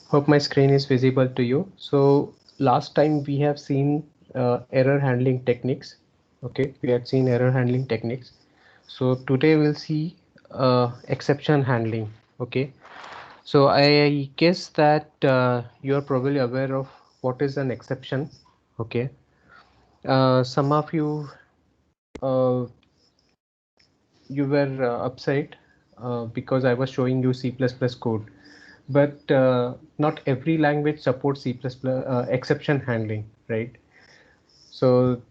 Hope my screen is visible to you. So last time we have seen error handling techniques. Okay, we had seen error handling techniques. So today we'll see exception handling. Okay, so I guess that you are probably aware of what is an exception. Okay, some of you uh, you were upset because I was showing you C++ code, but not every language supports C++ exception handling, right? So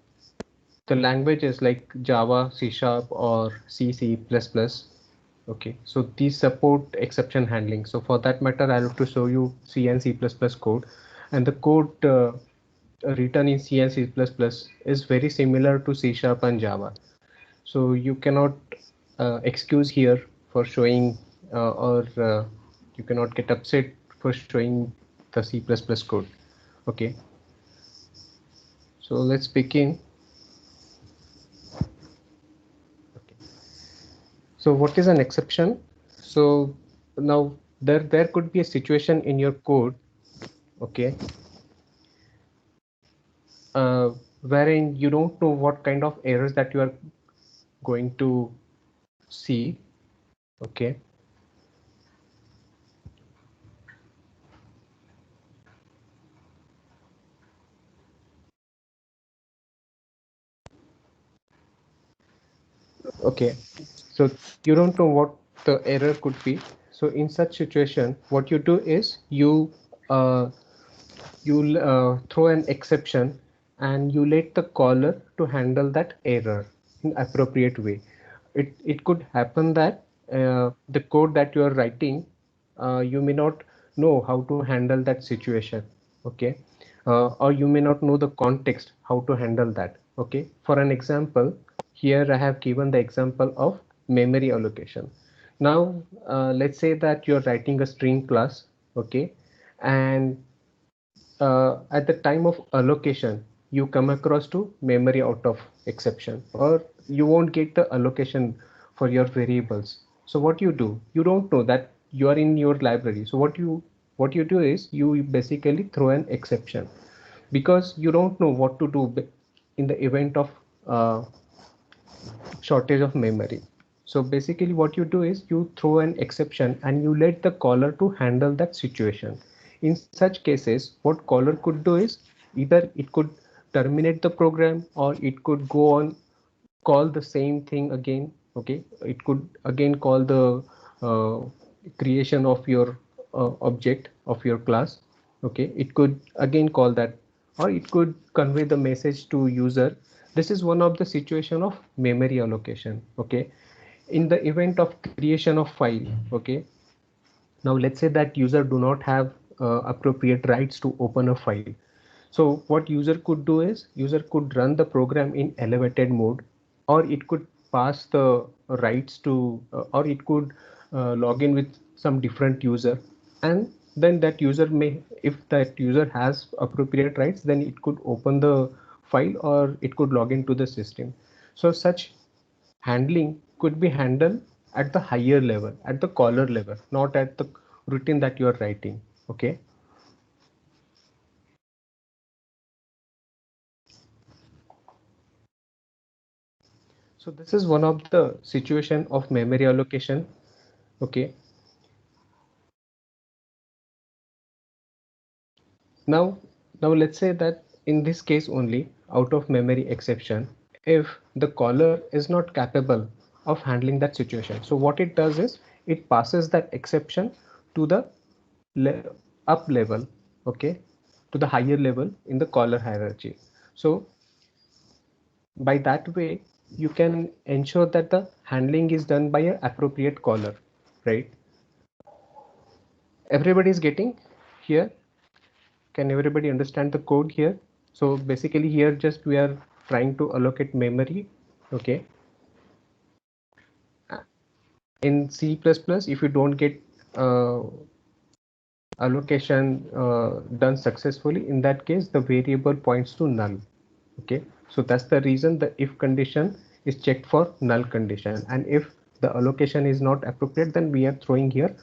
the languages like Java, C Sharp, or C, C++. Okay, so these support exception handling. So for that matter, I'll have to show you C and C++ code, and the code written in C and C++ is very similar to C Sharp and Java. So you cannot excuse here for showing or you cannot get upset for showing the C++ code. Okay, so let's begin. Okay. So what is an exception? So now there could be a situation in your code, okay, uh, wherein you don't know what kind of errors that you are going to see. Okay, okay, so you don't know what the error could be. So in such situation, what you do is uh, you throw an exception and you let the caller to handle that error in appropriate way. It could happen that the code that you are writing, you may not know how to handle that situation. Okay, or you may not know the context how to handle that. Okay, for an example, here I have given the example of memory allocation. Now let's say that you're writing a string class. Okay, and at the time of allocation you come across to memory out of exception, or you won't get the allocation for your variables. So what you do, you don't know that you are in your library. So what you do is you basically throw an exception because you don't know what to do in the event of uh, shortage of memory. So basically what you do is you throw an exception and you let the caller to handle that situation. In such cases, what caller could do is either it could terminate the program, or it could go on call the same thing again. Okay, it could again call the uh, creation of your object of your class. Okay, it could again call that, or it could convey the message to user. This is one of the situation of memory allocation. Okay, in the event of creation of file. Okay, now let's say that user do not have appropriate rights to open a file. So what user could do is user could run the program in elevated mode, or it could pass the rights to, or it could log in with some different user, and then that user may, if that user has appropriate rights, then it could open the file or it could log into the system. So such handling could be handled at the higher level, at the caller level, not at the routine that you are writing. Okay. So this is one of the situation of memory allocation. Okay. Now, now let's say that in this case only, out of memory exception, if the caller is not capable of handling that situation, so what it does is it passes that exception to the le up level. Okay, to the higher level in the caller hierarchy. So by that way, you can ensure that the handling is done by an appropriate caller, right? Everybody is getting here. Can everybody understand the code here? So basically here just we are trying to allocate memory. Okay, in C++, if you don't get uh, allocation done successfully, in that case the variable points to null. Okay, so that's the reason the if condition is checked for null condition, and if the allocation is not appropriate, then we are throwing here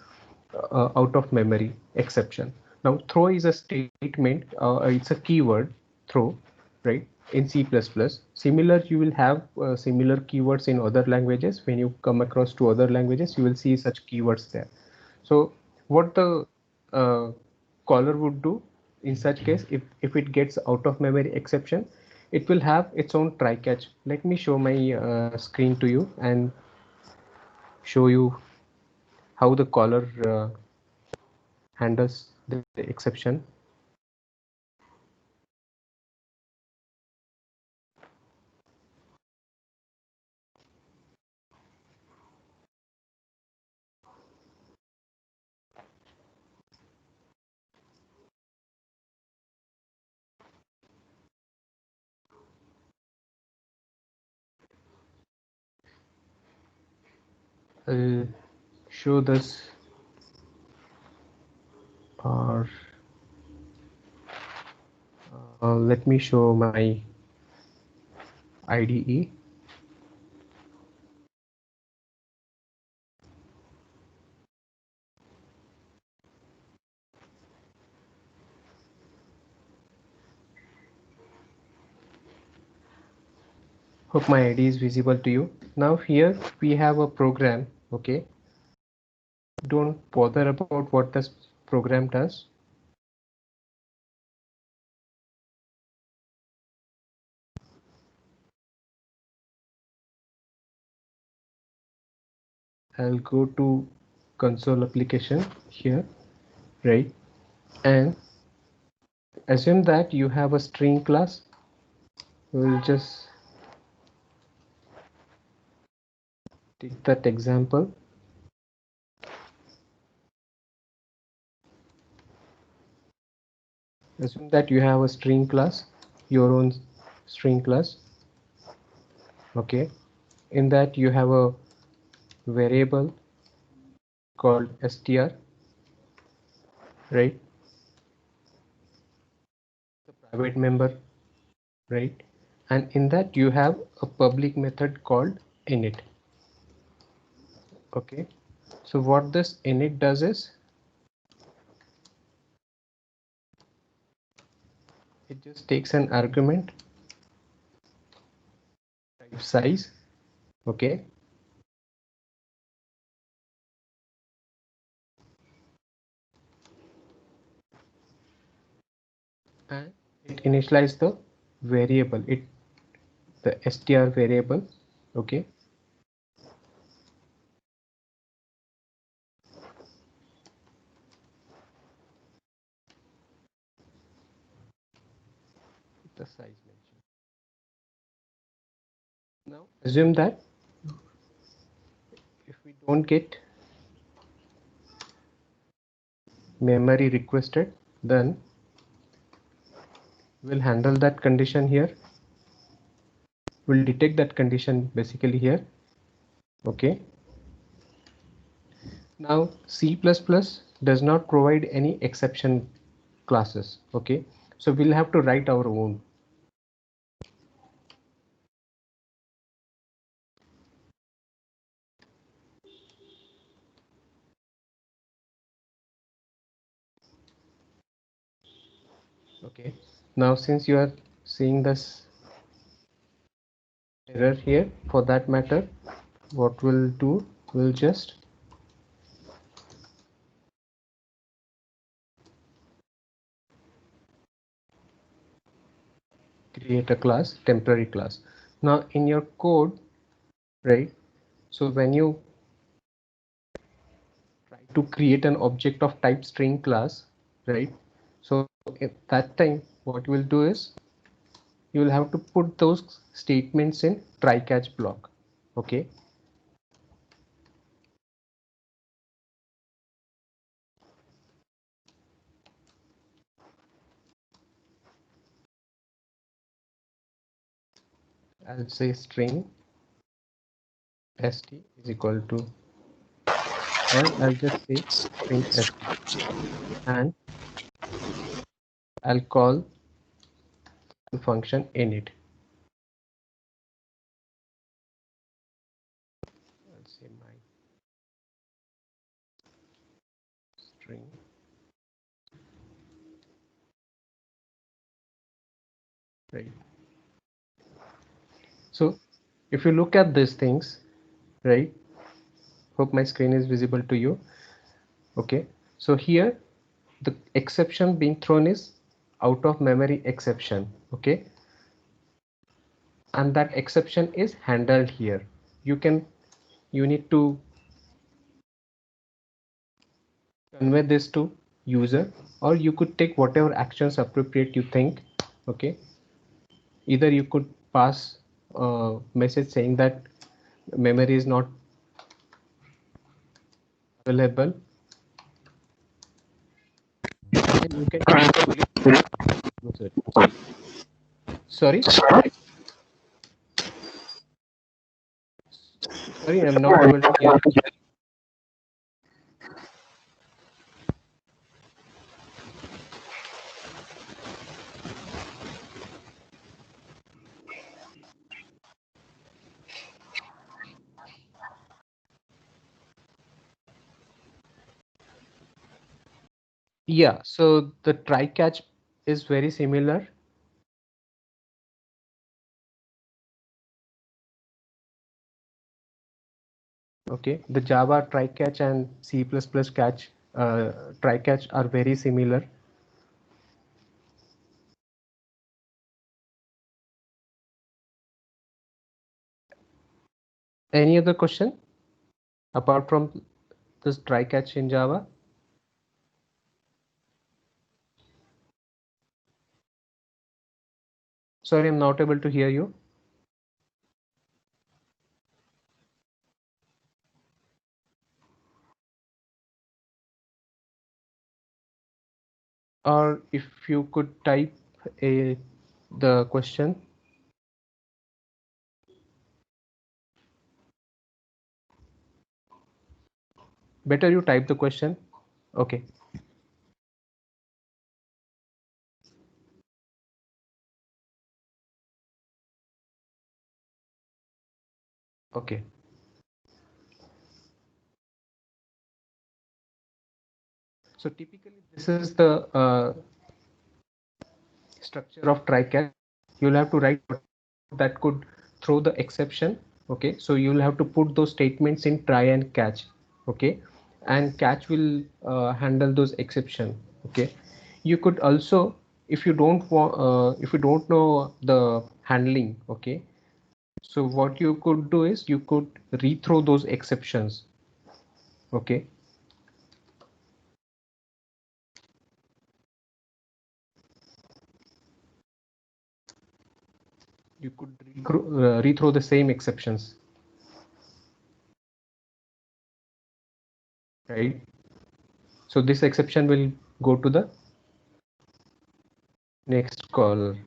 out of memory exception. Now throw is a statement, it's a keyword, throw, right, in C++. Similar, you will have similar keywords in other languages. When you come across to other languages, you will see such keywords there. So what the caller would do in such case, if it gets out of memory exception, it will have its own try catch. Let me show my screen to you and show you how the caller handles the exception. I'll show this, or let me show my IDE. Hope my IDE is visible to you. Now here we have a program, okay? Don't bother about what this program does. I'll go to console application here, right? And assume that you have a string class. We'll just take that example. Assume that you have a string class, your own string class, okay? In that you have a variable called str, right? The private member, right? And in that you have a public method called init. Okay, so what this init does is it just takes an argument type size, okay, and it initializes the variable, the str variable, okay. The size mentioned. Now assume that if we don't get memory requested, then we'll handle that condition here. We'll detect that condition basically here, okay. Now C++ does not provide any exception classes, okay, so we'll have to write our own. Okay, now since you are seeing this error here, for that matter, what we'll do, we'll just create a class, temporary class. Now in your code, right, so when you try to create an object of type string class, right, so at that time what we'll do is you will have to put those statements in try catch block, okay. I'll say string st is equal to, or I'll just say string st, and I'll call the function init. I'll say my string right? So if you look at these things, right, hope my screen is visible to you. Okay, so here the exception being thrown is out of memory exception. Okay, and that exception is handled here. You need to convey this to user, or you could take whatever actions appropriate you think. Okay, either you could pass a message saying that memory is not available, and you can sorry, I'm not able to hear you. Yeah, so the try catch is very similar. Okay, the Java try catch and C++ catch try catch are very similar. Any other question apart from this try catch in Java? Sorry, I'm not able to hear you. Or if you could type the question. Better you type the question. Okay. Okay. So typically this is the structure of try catch. You'll have to write that could throw the exception. Okay, so you'll have to put those statements in try and catch. Okay, and catch will handle those exception. Okay, you could also, if you don't know the handling. Okay, so what you could do is you could rethrow those exceptions. Okay, you could rethrow the same exceptions, right? So this exception will go to the next caller.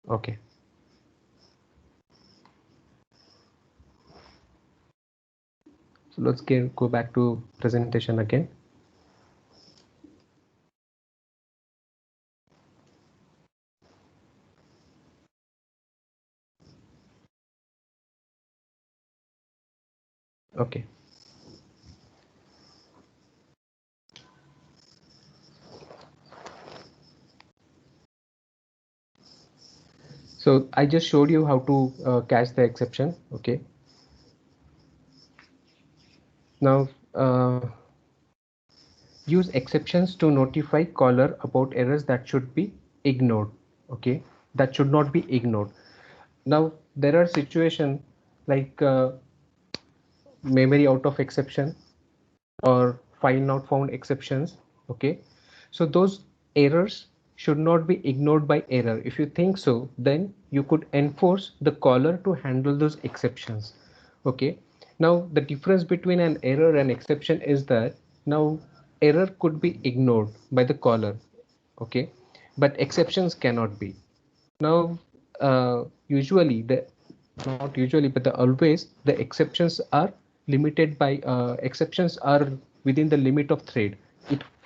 Okay. So let's go back to presentation again. Okay. So I just showed you how to catch the exception. Okay. Now use exceptions to notify caller about errors that should be ignored. Okay. That should not be ignored. Now there are situations like memory out of exception or file not found exceptions. Okay, so those errors should not be ignored by error. If you think so, then you could enforce the caller to handle those exceptions. Okay, now the difference between an error and exception is that now error could be ignored by the caller. Okay, but exceptions cannot be. Now usually the not usually but always the exceptions are limited by exceptions are within the limit of thread.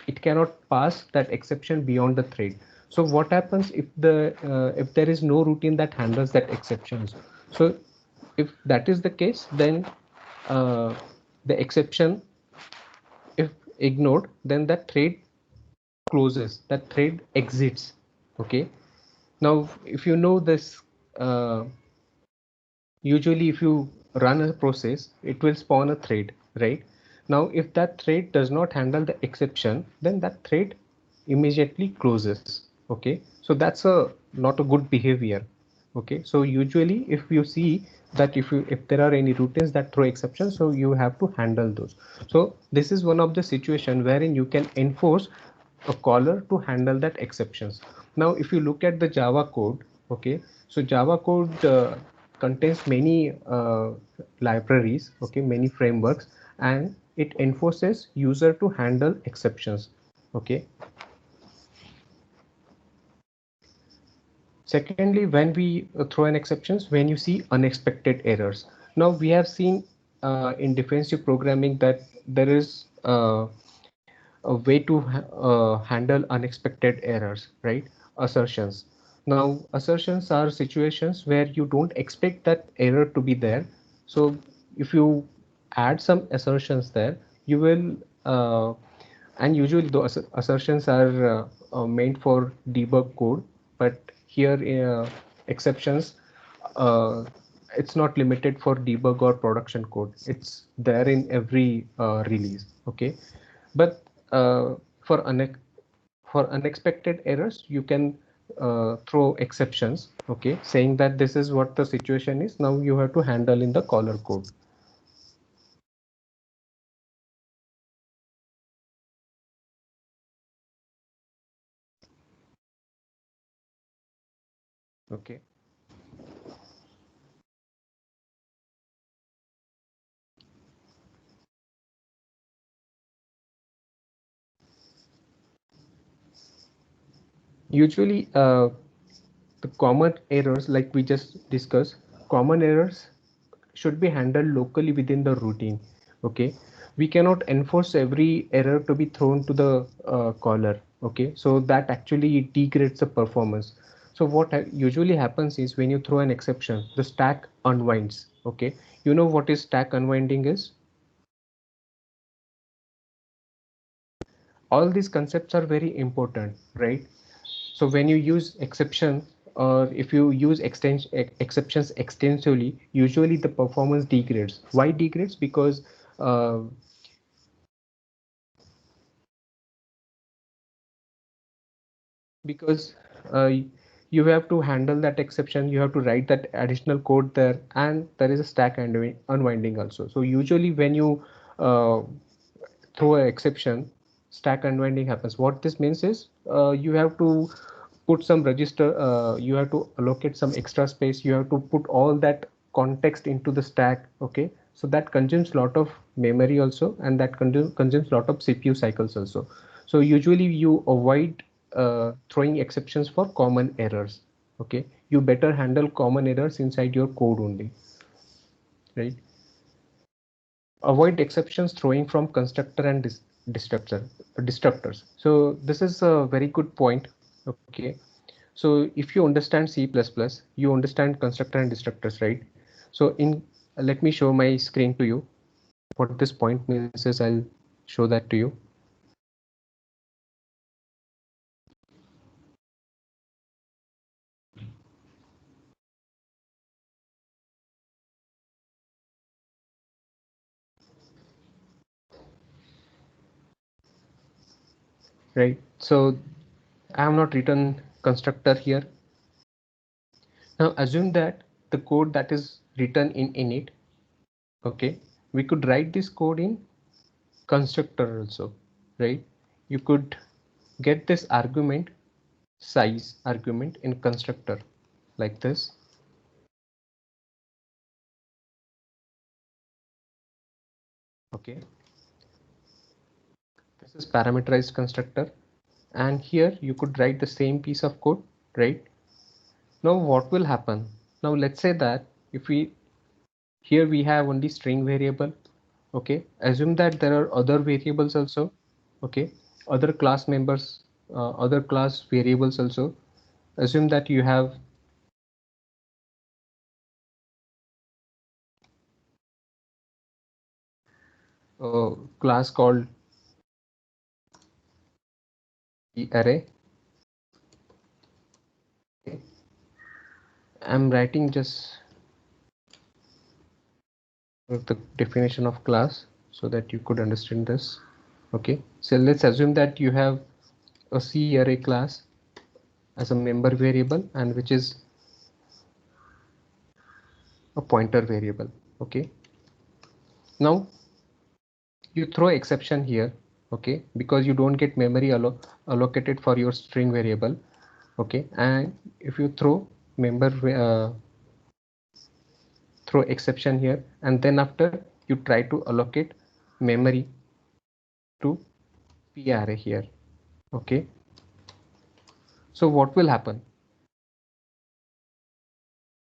It cannot pass that exception beyond the thread. So what happens if there is no routine that handles that exceptions? So if that is the case, then uh, the exception, if ignored, then that thread closes, that thread exits. Okay. Now, if you know this, usually if you run a process, it will spawn a thread, right? Now, if that thread does not handle the exception, then that thread immediately closes. Okay, so that's a not a good behavior. Okay, so usually if you see that if there are any routines that throw exceptions, so you have to handle those. So this is one of the situation wherein you can enforce a caller to handle that exceptions. Now, if you look at the Java code, okay, so Java code contains many libraries, okay, many frameworks, and it enforces user to handle exceptions. Okay. Secondly, when we throw in exceptions, when you see unexpected errors. Now we have seen in defensive programming that there is a way to handle unexpected errors, right? Assertions. Now, assertions are situations where you don't expect that error to be there. So if you add some assertions there, you will, and usually those assertions are meant for debug code, but here exceptions, uh, it's not limited for debug or production code. It's there in every release. Okay, but for unexpected errors, you can throw exceptions. Okay, saying that this is what the situation is. Now you have to handle in the caller code. Okay. Usually, the common errors, like we just discussed, common errors should be handled locally within the routine. Okay, we cannot enforce every error to be thrown to the caller. Okay, so that actually degrades the performance. So what usually happens is when you throw an exception, the stack unwinds. Okay, you know what is stack unwinding is? All these concepts are very important, right? So when you use exception, or if you use exceptions extensively, usually the performance degrades. Why degrades? Uh, because uh, you have to handle that exception, you have to write that additional code there, and there is a stack unwinding also. So usually when you uh, throw an exception, stack unwinding happens. What this means is you have to put some register, you have to allocate some extra space, you have to put all that context into the stack. Okay, so that consumes a lot of memory also, and that consumes a lot of CPU cycles also. So usually you avoid throwing exceptions for common errors. Okay, you better handle common errors inside your code only, right? Avoid exceptions throwing from constructor and destructors. So this is a very good point. Okay, so if you understand C++, you understand constructor and destructors, right? So in let me show my screen to you. What this point means is I'll show that to you. Right, so I have not written constructor here. Now assume that the code that is written in init, okay, we could write this code in constructor also, right? You could get this argument, size argument, in constructor like this. Okay, this is parameterized constructor, and here you could write the same piece of code, right? Now what will happen? Now let's say that if we here we have only string variable. Okay, assume that there are other variables also. Okay, other class members other class variables also. Assume that you have a class called the array. Okay. I'm writing just the definition of class so that you could understand this. Okay, so let's assume that you have a C array class as a member variable, and which is a pointer variable. Okay, now you throw exception here. Okay, because you don't get memory allocated for your string variable. Okay, and if you throw member throw exception here, and then after you try to allocate memory to P array here. Okay, so what will happen?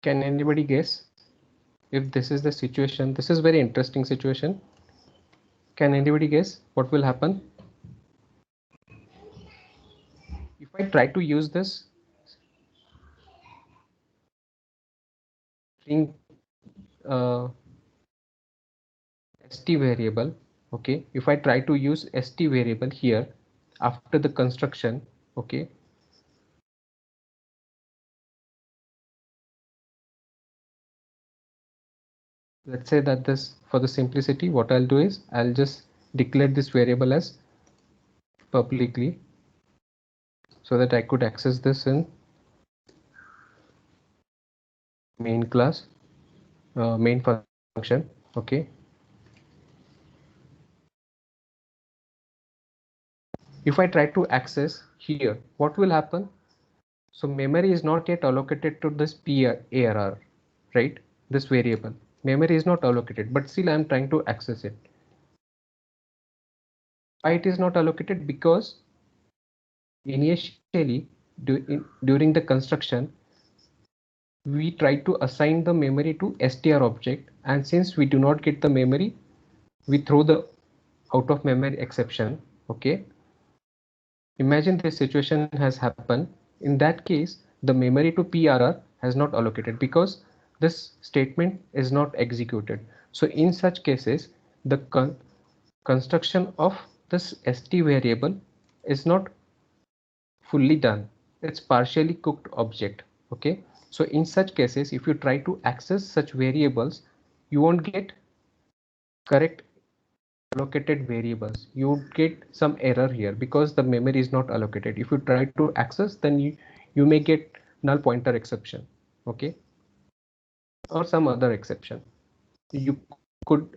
Can anybody guess? If this is the situation, this is very interesting situation. Can anybody guess what will happen? If I try to use this string st variable, okay, if I try to use st variable here after the construction, okay, let's say that this, for the simplicity, what I'll do is I'll just declare this variable as publicly so that I could access this in main class, main function. Okay, if I try to access here, what will happen? So memory is not yet allocated to this PARR, right? This variable. Memory is not allocated, but still I am trying to access it. Why it is not allocated? Because initially during the construction, we try to assign the memory to str object, and since we do not get the memory, we throw the out of memory exception. Okay. Imagine this situation has happened. In that case, the memory to PRR has not allocated because this statement is not executed. So in such cases, the construction of this st variable is not fully done. It's partially cooked object. Okay. So in such cases, if you try to access such variables, you won't get correct allocated variables. You would get some error here because the memory is not allocated. If you try to access, then you may get null pointer exception. Okay, or some other exception. You could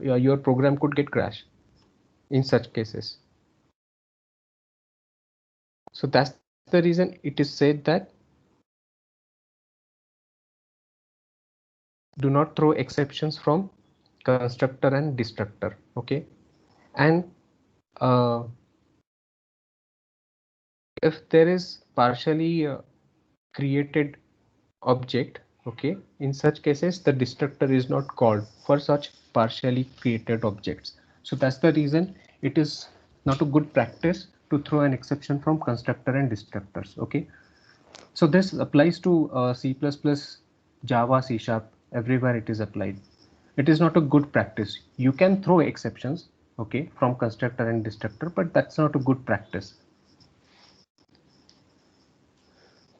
your program could get crash in such cases. So that's the reason it is said that do not throw exceptions from constructor and destructor. Okay, and uh, if there is partially created object, okay, in such cases the destructor is not called for such partially created objects. So that's the reason it is not a good practice to throw an exception from constructor and destructors. Okay, so this applies to C++, Java, C Sharp, everywhere it is applied. It is not a good practice. You can throw exceptions, okay, from constructor and destructor, but that's not a good practice.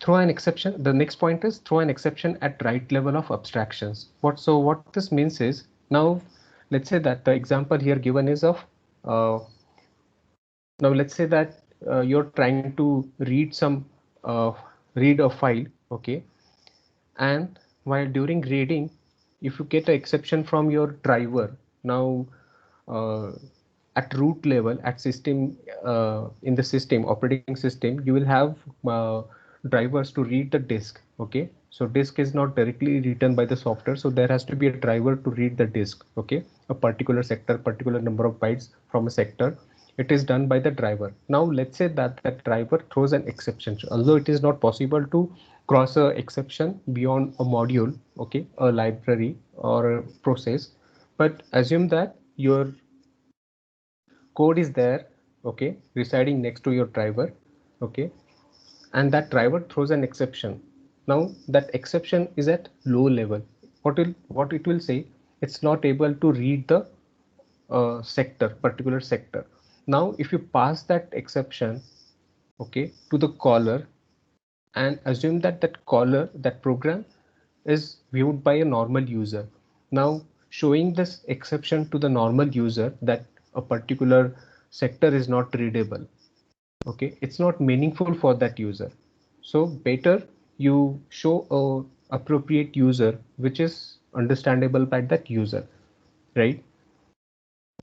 Throw an exception. The next point is throw an exception at right level of abstractions. What this means is, now let's say that the example here given is of now let's say that you're trying to uh, read a file, okay, and while during reading, if you get an exception from your driver, now uh, at root level, at system, in the system operating system, you will have drivers to read the disk. Okay, so disk is not directly written by the software, so there has to be a driver to read the disk. Okay, a particular sector, particular number of bytes from a sector, it is done by the driver. Now let's say that the driver throws an exception, although it is not possible to cross a exception beyond a module, okay, a library or a process, but assume that your code is there, okay, residing next to your driver, okay, and that driver throws an exception. Now that exception is at low level. What it will say, it's not able to read the particular sector. Now if you pass that exception, okay, to the caller, and assume that that program is viewed by a normal user. Now showing this exception to the normal user that a particular sector is not readable, okay, it's not meaningful for that user. So better you show a appropriate user which is understandable by that user, right?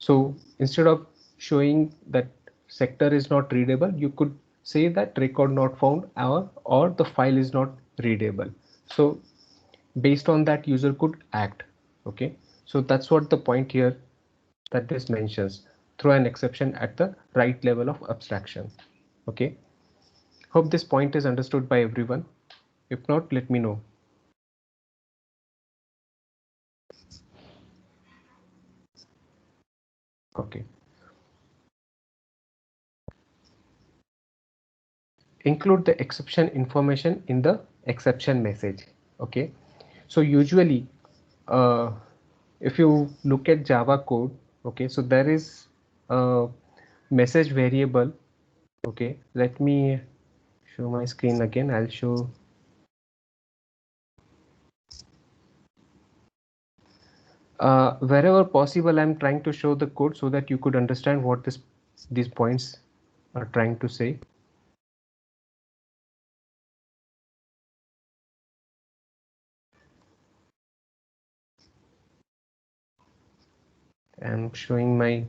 So instead of showing that sector is not readable, you could say that record not found, or the file is not readable. So based on that, user could act. Okay, so that's what the point here that this mentions, throw an exception at the right level of abstraction. Okay, hope this point is understood by everyone. If not, let me know. Okay. Include the exception information in the exception message. Okay, so usually if you look at Java code, okay, so there is a message variable. Okay, let me show my screen again. I'll show. Wherever possible, I'm trying to show the code so that you could understand what these points are trying to say. I'm showing my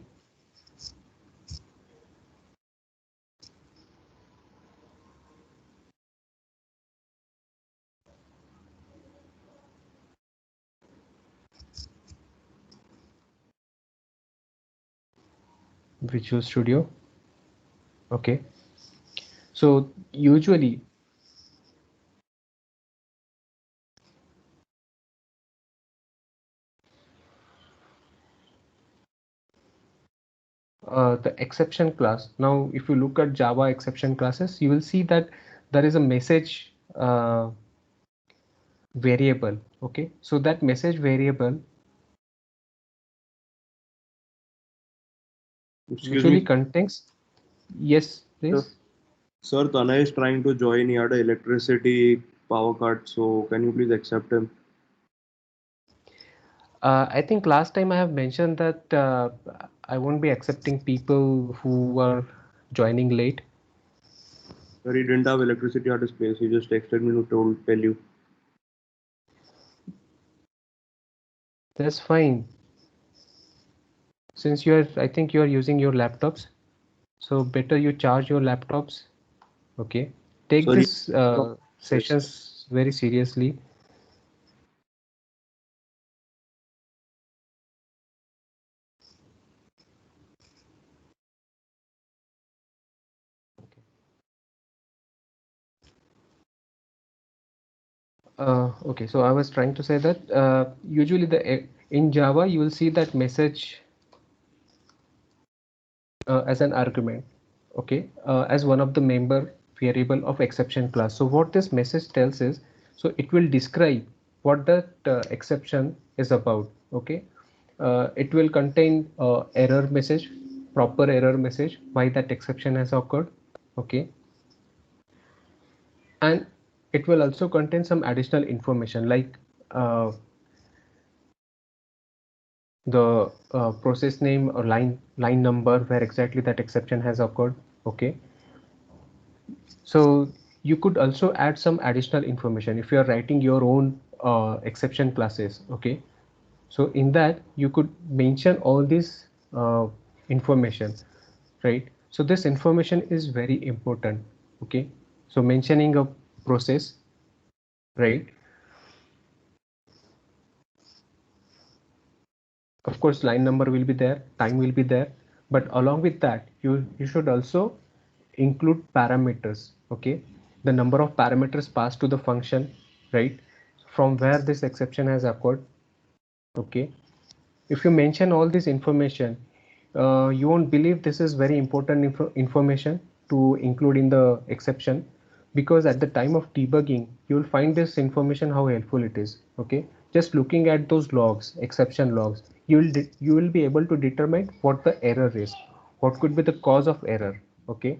Visual Studio. Okay, so usually the exception class. Now, if you look at Java exception classes, you will see that there is a message variable. Okay, so that message variable usually contains. Yes, please. Sir, Tanay is trying to join. He had an electricity power cut, so can you please accept him? I think last time I have mentioned that I won't be accepting people who are joining late. Sir, he didn't have electricity at his place. He just texted me to tell you. That's fine. Since I think you are using your laptops, so better you charge your laptops. Okay, take Sorry. this sessions very seriously. Okay, so I was trying to say that usually in Java you will see that message as an argument, okay, as one of the member variable of exception class. So what this message tells is, so it will describe what that exception is about. Okay, it will contain error message, proper error message, why that exception has occurred. Okay, and it will also contain some additional information like the process name or line number where exactly that exception has occurred. Okay, so you could also add some additional information if you are writing your own exception classes. Okay, so in that you could mention all this information, right? So this information is very important. Okay, so mentioning a process, right? Of course line number will be there, time will be there, but along with that you should also include parameters. Okay, the number of parameters passed to the function, right, from where this exception has occurred. Okay, if you mention all this information, you won't believe this is very important information. to include in the exception, because at the time of debugging you will find this information how helpful it is. Okay, just looking at those logs, exception logs, you will be able to determine what the error is, what could be the cause of error. Okay,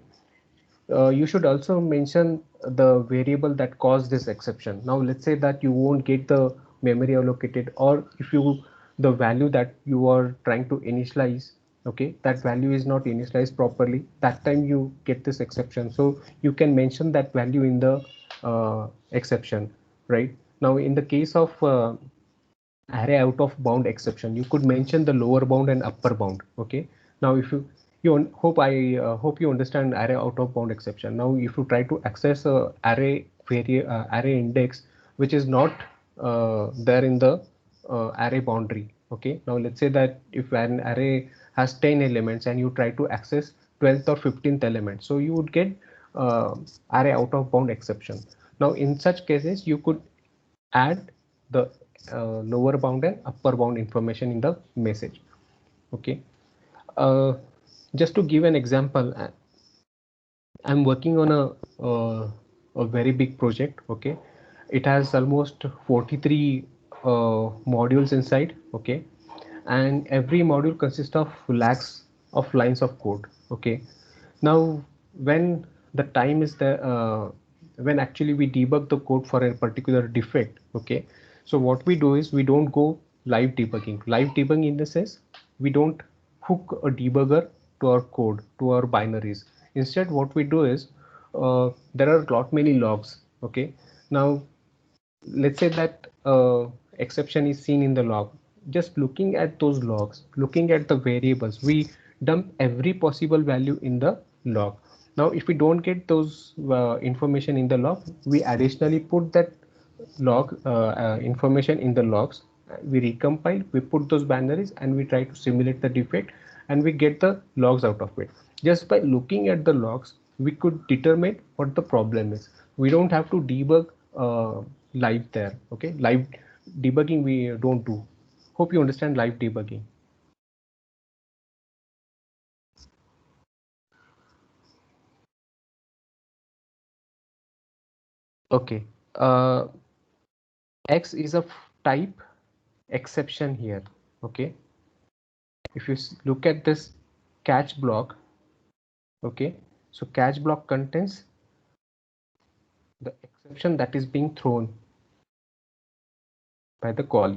you should also mention the variable that caused this exception. Now let's say that you won't get the memory allocated, or if you the value that you are trying to initialize, okay, that value is not initialized properly, that time you get this exception. So you can mention that value in the exception. Right now, in the case of array out of bound exception, you could mention the lower bound and upper bound. Okay, now if hope you understand array out of bound exception. Now if you try to access a array index which is not there in the array boundary. Okay, now let's say that if an array has 10 elements and you try to access 12th or 15th element, so you would get array out of bound exception. Now in such cases you could add the lower bound and upper bound information in the message. Okay, uh, just to give an example, I'm working on a very big project. Okay, it has almost 43 modules inside. Okay, and every module consists of lakhs of lines of code. Okay, now when the time is there, when actually we debug the code for a particular defect. Okay, so what we do is we don't go live debugging. Live debugging in the sense we don't hook a debugger to our code, to our binaries. Instead what we do is there are lot many logs. Okay, now let's say that exception is seen in the log. Just looking at those logs, looking at the variables, we dump every possible value in the log. Now if we don't get those information in the log, we additionally put that log information in the logs. We recompile, we put those binaries, and we try to simulate the defect, and we get the logs out of it. Just by looking at the logs we could determine what the problem is. We don't have to debug live there. Okay, live debugging we don't do. Hope you understand live debugging. Okay, X is a type exception here. Okay, if you look at this catch block. Okay, so catch block contains the exception that is being thrown by the call,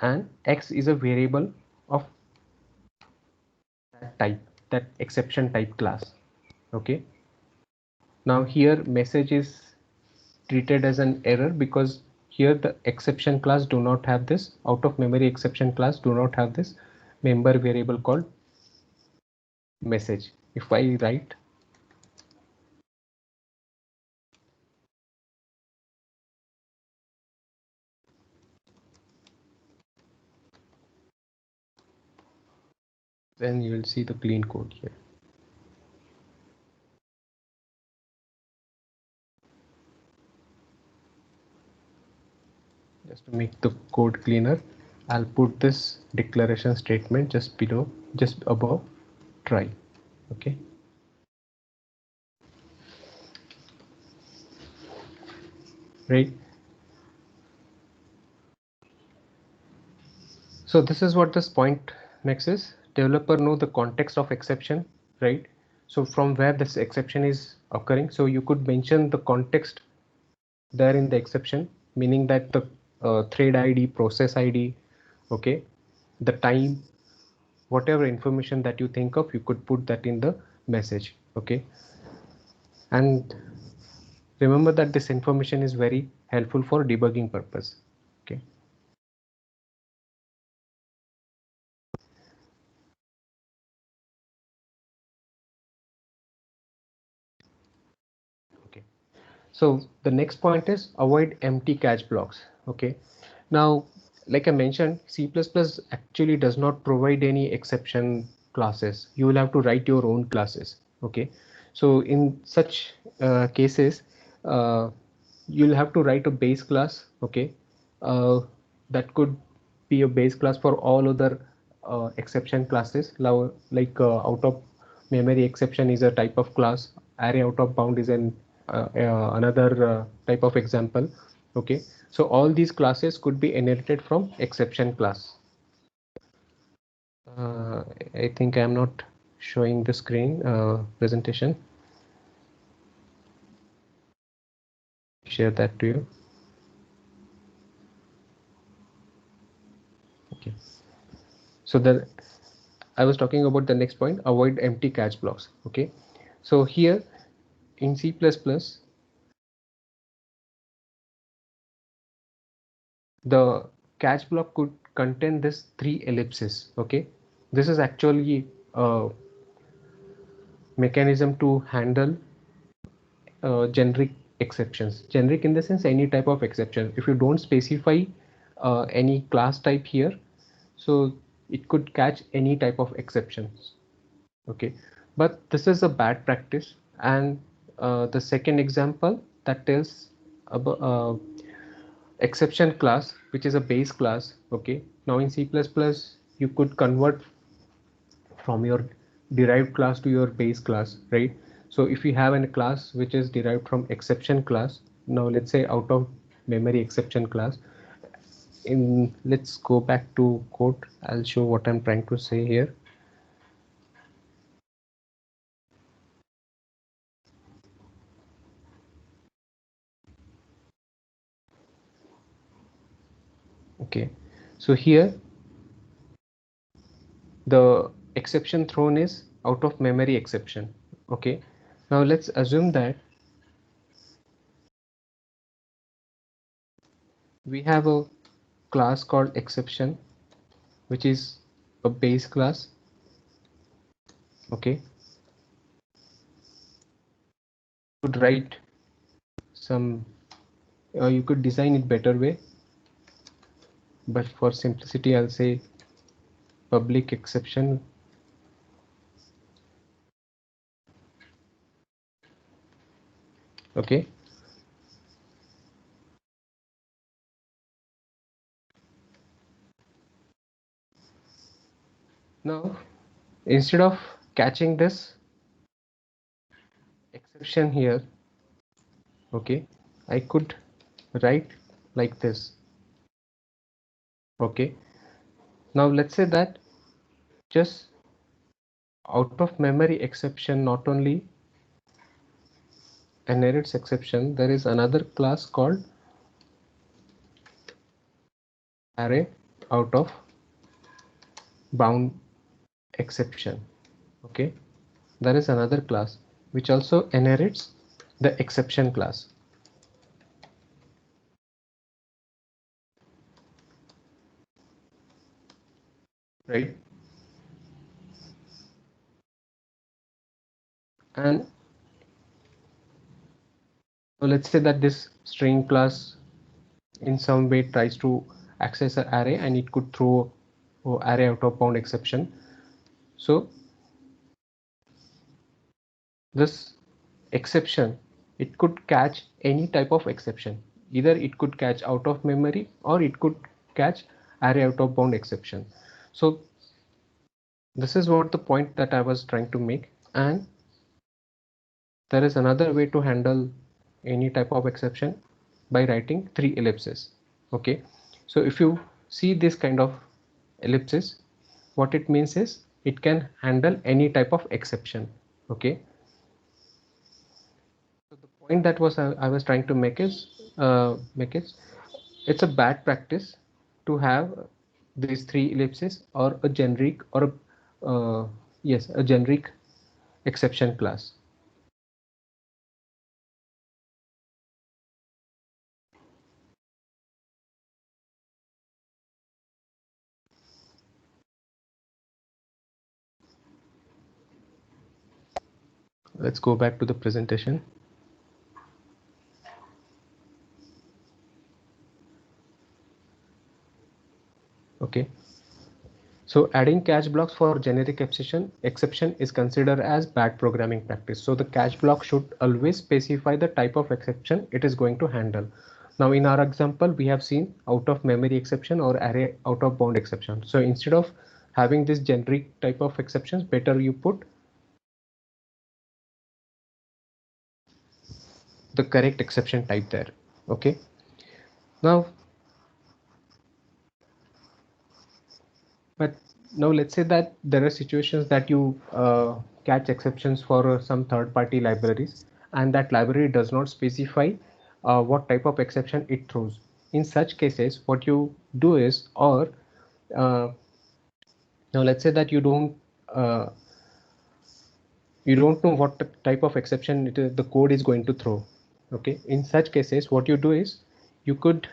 and X is a variable of that type, that exception type class. Okay, now here message is treated as an error because here the exception class do not have this, out of memory exception class do not have this member variable called message. If I write then you will see the clean code here. Just to make the code cleaner, I'll put this declaration statement just below, just above try. Okay, right. So this is what this point next is. Developer know the context of exception, right? So from where this exception is occurring, so you could mention the context there in the exception, meaning that the thread ID, process ID, okay, the time, whatever information that you think of, you could put that in the message. Okay, and remember that this information is very helpful for debugging purpose. Okay. Okay. So the next point is avoid empty catch blocks. Okay. Now, like I mentioned, C++ actually does not provide any exception classes. You will have to write your own classes. Okay. So in such cases, you'll have to write a base class. Okay. That could be a base class for all other exception classes, like out of memory exception is a type of class. Array out of bound is another type of example. Okay, so all these classes could be inherited from exception class. I think I'm not showing the screen presentation. Share that to you. Okay, so I was talking about the next point, avoid empty catch blocks. Okay, so here in C++, the catch block could contain this 3 ellipses. Okay, this is actually a mechanism to handle generic exceptions. Generic in the sense any type of exception. If you don't specify any class type here, so it could catch any type of exceptions. Okay, but this is a bad practice. And the second example that tells about exception class, which is a base class. Okay, now in C++ you could convert from your derived class to your base class, right? So if you have a class which is derived from exception class, now let's say out of memory exception class, let's go back to code. I'll show what I'm trying to say here. Okay, so here the exception thrown is out of memory exception. Okay, now let's assume that we have a class called exception, which is a base class. Okay, could write some you could design it better way, but for simplicity I'll say public exception. Okay, now instead of catching this exception here, okay, I could write like this. Okay, now let's say that just out of memory exception not only inherits exception, there is another class called array out of bound exception. Okay, there is another class which also inherits the exception class. Right, and so let's say that this string class in some way tries to access an array and it could throw array out of bound exception. So this exception, it could catch any type of exception. Either it could catch out of memory or it could catch array out of bound exception. So this is what the point that I was trying to make. And there is another way to handle any type of exception by writing 3 ellipses. Okay, so if you see this kind of ellipses, what it means is it can handle any type of exception. Okay, so the point that I was trying to make is it's a bad practice to have these 3 ellipses or a generic or a generic exception class. Let's go back to the presentation. Okay, so adding catch blocks for generic exception is considered as bad programming practice. So the catch block should always specify the type of exception it is going to handle. Now in our example, we have seen out of memory exception or array out of bound exception. So instead of having this generic type of exceptions, better you put the correct exception type there. Okay. Now, but now let's say that there are situations that you catch exceptions for some third-party libraries, and that library does not specify what type of exception it throws. In such cases, what you do is, or now let's say that uh, you don't know what type of exception the code is going to throw. Okay, in such cases, what you do is you could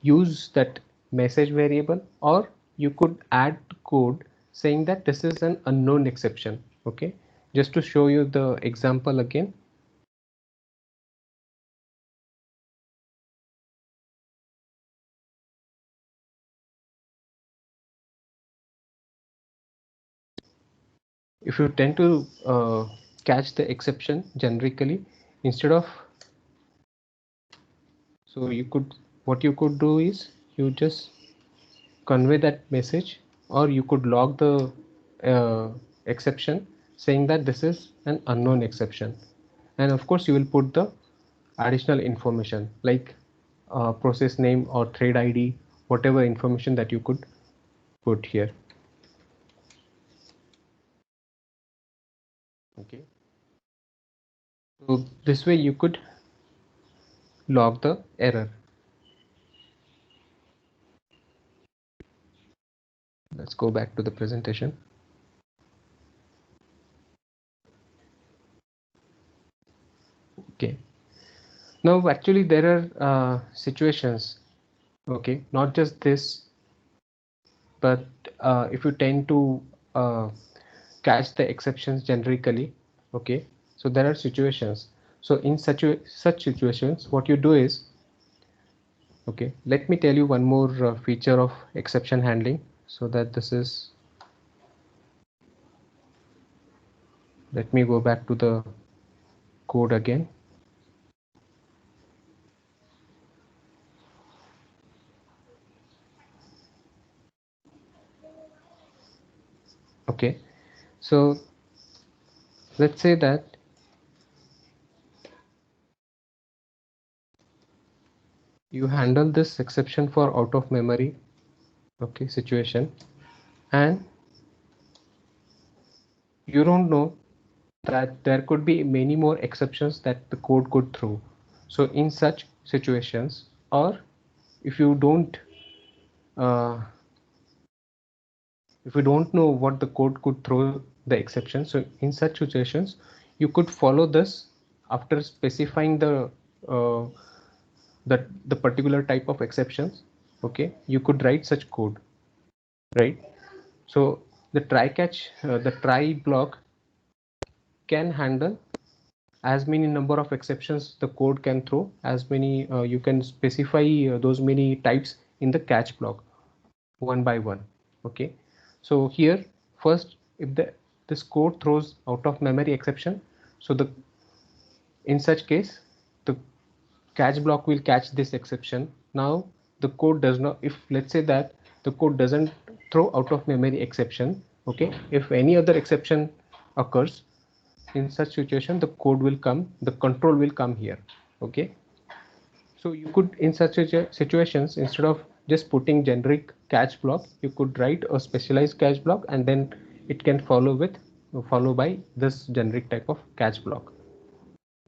use that message variable, or you could add code saying that this is an unknown exception. Okay, just to show you the example again. If you tend to catch the exception generically, instead of, so you could, what you could do is you just convey that message, or you could log the exception saying that this is an unknown exception, and of course you will put the additional information like process name or thread ID, whatever information that you could put here. Okay, so this way you could log the error. Let's go back to the presentation. Okay, now actually there are situations, okay, not just this, but if you tend to catch the exceptions generically, okay, so there are situations. So in such situations, what you do is, okay, let me tell you one more feature of exception handling, so that this is, let me go back to the code again. Okay, so let's say that you handle this exception for out of memory, okay, situation, and you don't know that there could be many more exceptions that the code could throw. So in such situations, or if you don't uh, if you don't know what the code could throw the exception, so in such situations you could follow this after specifying uh, the particular type of exceptions. Okay, you could write such code, right? So the try catch, the try block can handle as many number of exceptions the code can throw, as many you can specify those many types in the catch block one by one. Okay, so here first, if this code throws out of memory exception, so the in such case the catch block will catch this exception. Now the code does not, if let's say that the code doesn't throw out of memory exception, okay, if any other exception occurs, in such situation the code will come, the control will come here. Okay, so you could, in such situations, instead of just putting generic catch block, you could write a specialized catch block, and then it can follow by this generic type of catch block.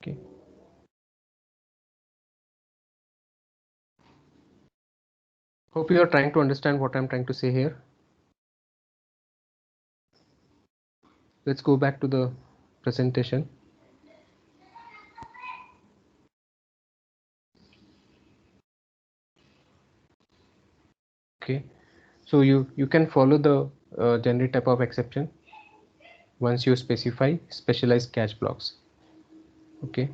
Okay, hope you are trying to understand what I'm trying to say here. Let's go back to the presentation. Okay, so you can follow the generic type of exception once you specify specialized catch blocks. Okay,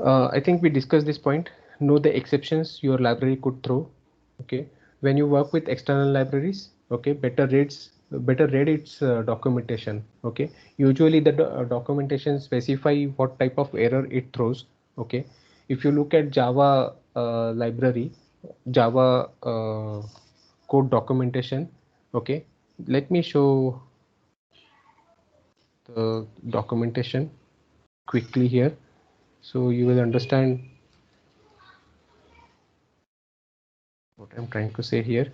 I think we discussed this point. Know the exceptions your library could throw. Okay, when you work with external libraries, okay, better read its documentation. Okay, usually the documentation specify what type of error it throws. Okay, if you look at Java library, Java code documentation, okay, let me show the documentation quickly here, so you will understand what I'm trying to say here.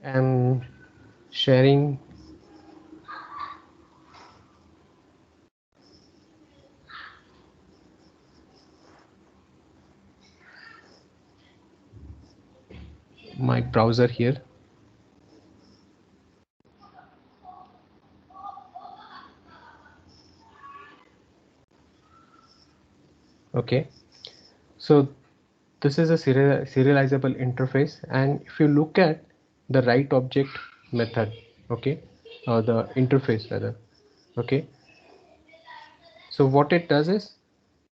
I'm sharing my browser here. Okay, so this is a serializable interface, and if you look at the write object method, okay, or the interface rather, okay, so what it does is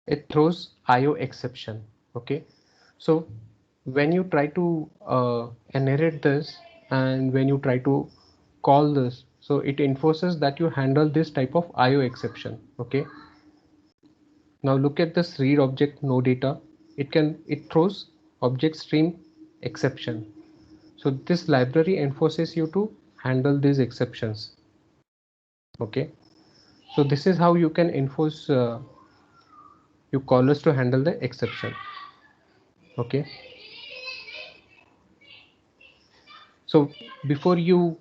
it throws IO exception. Okay, so when you try to narrate this and when you try to call this, so it enforces that you handle this type of IO exception. Okay, now look at this read object no data. It throws object stream exception. So this library enforces you to handle these exceptions. Okay, so this is how you can enforce your callers to handle the exception. Okay, so before you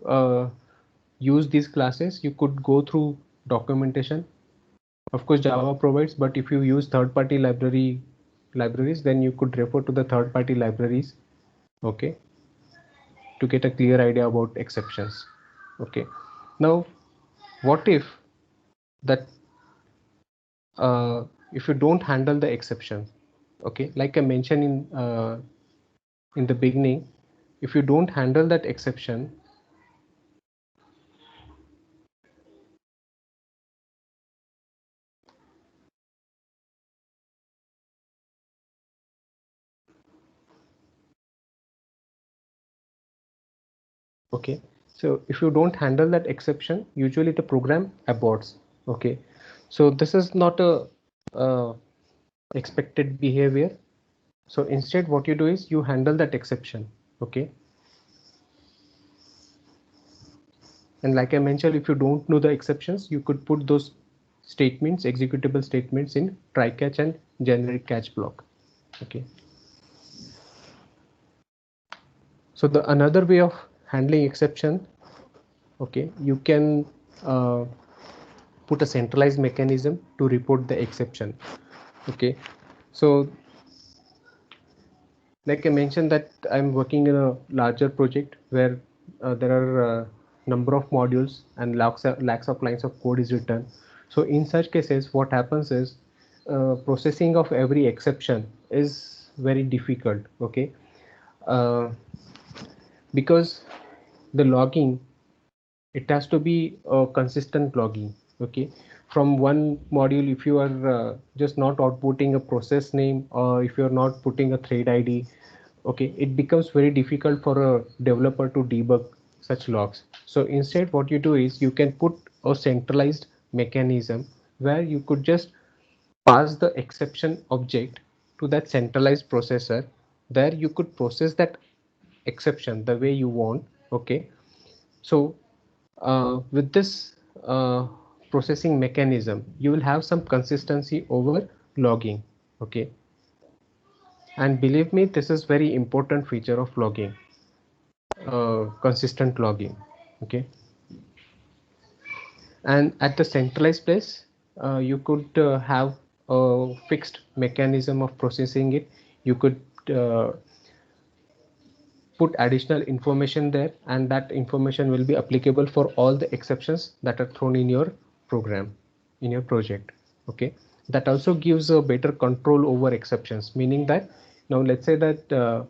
use these classes, you could go through documentation. Of course, Java provides, but if you use third-party libraries, then you could refer to the third-party libraries, okay, to get a clear idea about exceptions. Okay, now what that if you don't handle the exception, okay, like I mentioned in the beginning, if you don't handle that exception, okay, so if you don't handle that exception, usually the program aborts. Okay, so this is not a expected behavior. So instead what you do is you handle that exception. Okay, and like I mentioned, if you don't know the exceptions, you could put those statements, executable statements, in try catch and generic catch block. Okay, so the another way of handling exception, okay, you can put a centralized mechanism to report the exception. Okay, so like I mentioned that I'm working in a larger project where there are number of modules and lakhs of lines of code is written. So in such cases, what happens is processing of every exception is very difficult. Okay, uh, because the logging, it has to be a consistent logging. Okay, from one module, if you are just not outputting a process name, or if you're not putting a thread ID, okay, it becomes very difficult for a developer to debug such logs. So instead what you do is you can put a centralized mechanism where you could just pass the exception object to that centralized processor. There you could process that exception the way you want. Okay, so with this processing mechanism, you will have some consistency over logging. Okay, and believe me, this is very important feature of logging, consistent logging. Okay, And at the centralized place, you could have a fixed mechanism of processing it. You could uh, put additional information there, and that information will be applicable for all the exceptions that are thrown in your program, in your project. Okay, that also gives a better control over exceptions, meaning that now let's say that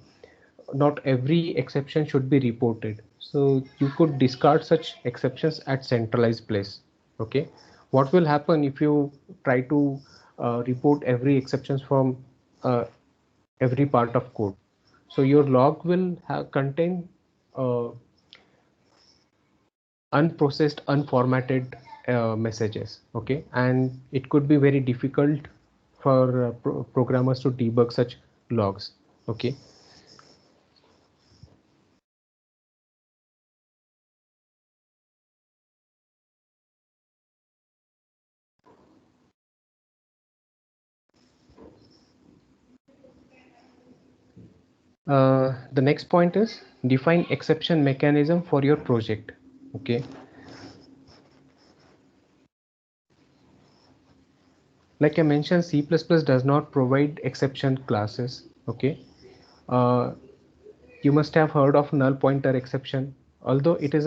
not every exception should be reported, so you could discard such exceptions at centralized place. Okay, what will happen if you try to report every exceptions from uh, every part of code? So your log will contain uh, unprocessed, unformatted messages. Okay, and it could be very difficult for programmers to debug such logs. Okay. The next point is define exception mechanism for your project. Okay. Like I mentioned, C++ does not provide exception classes. Okay. Uh, you must have heard of null pointer exception, although it is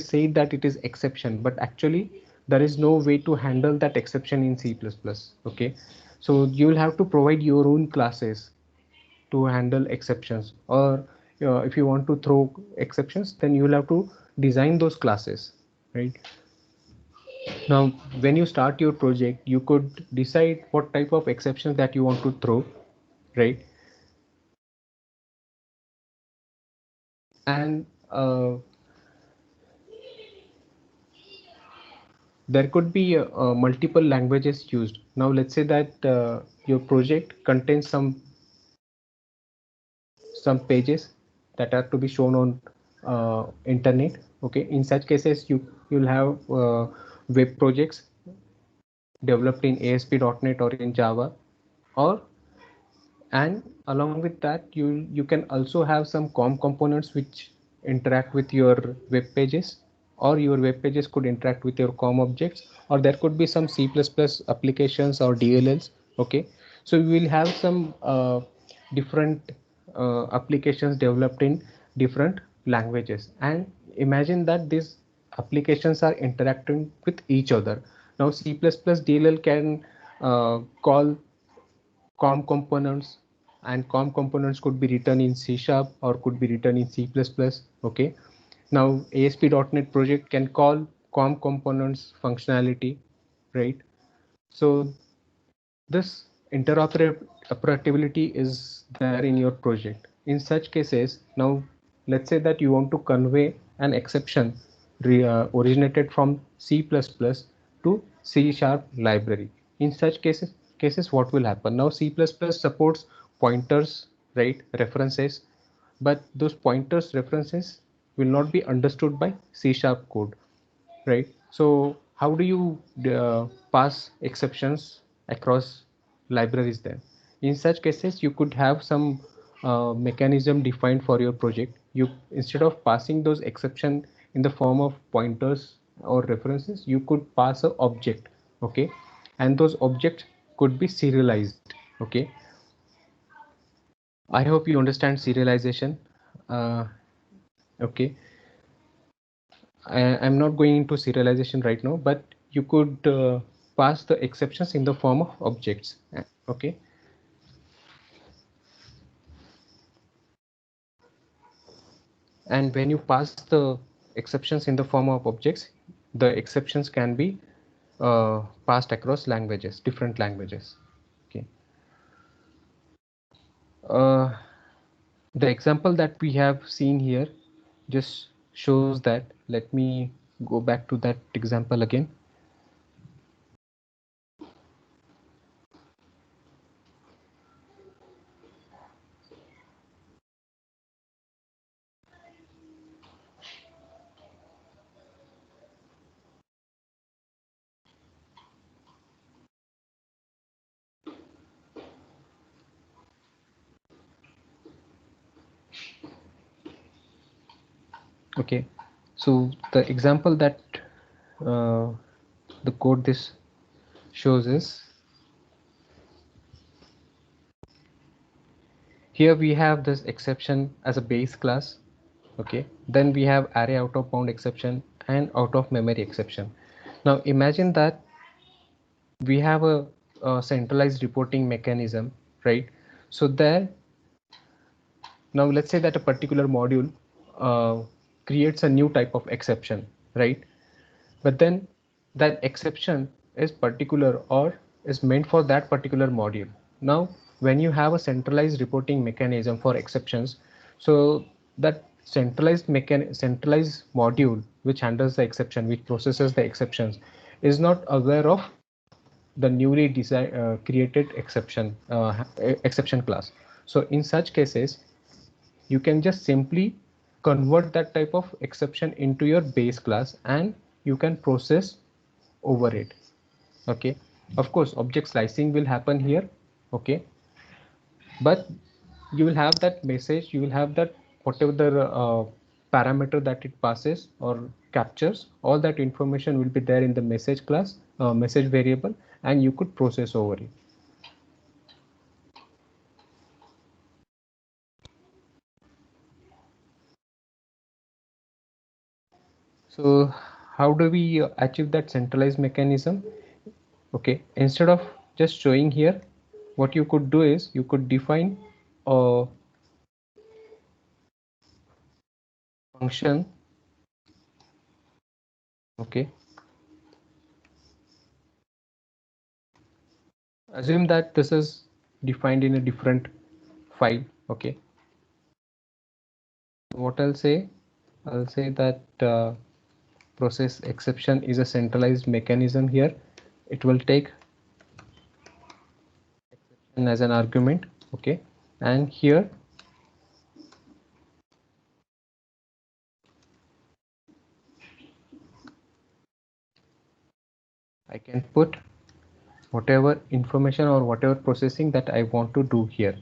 said that it is exception, but actually there is no way to handle that exception in C++. Okay. So you will have to provide your own classes to handle exceptions, or if you want to throw exceptions, then you will have to design those classes, right? Now when you start your project, you could decide what type of exceptions that you want to throw, right? And there could be multiple languages used. Now let's say that your project contains some pages that are to be shown on internet. Okay, in such cases you'll have web projects developed in ASP.NET or in Java, or and along with that you can also have some COM components which interact with your web pages, or your web pages could interact with your COM objects, or there could be some C++ applications or DLLs. Okay, so we will have some different applications developed in different languages, and imagine that these applications are interacting with each other. Now C++ DLL can call COM components, and COM components could be written in C# or could be written in C++. Okay, now ASP.NET project can call COM components functionality, right? So this interoperability is there in your project. In such cases, now let's say that you want to convey an exception originated from C++ to C# library. In such cases, what will happen? Now C++ supports pointers, right? References, but those pointers references will not be understood by C# code, right? So how do you pass exceptions across libraries then? In such cases, you could have some mechanism defined for your project. You, instead of passing those exception in the form of pointers or references, you could pass a object. Okay, and those objects could be serialized. Okay, I hope you understand serialization. uh, okay, I'm not going into serialization right now, but you could pass the exceptions in the form of objects. Okay. And when you pass the exceptions in the form of objects, the exceptions can be passed across languages, different languages. Okay. Uh, the example that we have seen here just shows that. Let me go back to that example again. Okay, so the example that uh, the code this shows is, here we have this exception as a base class. Okay, then we have array out of bound exception and out of memory exception. Now imagine that we have a centralized reporting mechanism, right? So there, now let's say that a particular module uh, creates a new type of exception, right? But then that exception is particular or is meant for that particular module. Now when you have a centralized reporting mechanism for exceptions, so that centralized module which handles the exception, which processes the exceptions, is not aware of the newly created exception class. So in such cases, you can just simply convert that type of exception into your base class and you can process over it. Okay, of course object slicing will happen here. Okay, but you will have that message, you will have that whatever the parameter that it passes or captures, all that information will be there in the message class, message variable, and you could process over it. So how do we achieve that centralized mechanism? Okay, instead of just showing here, what you could do is you could define a function. Okay, assume that this is defined in a different file. Okay, what I'll say that process exception is a centralized mechanism here. It will take exception as an argument. Okay, and here I can put whatever information or whatever processing that I want to do here.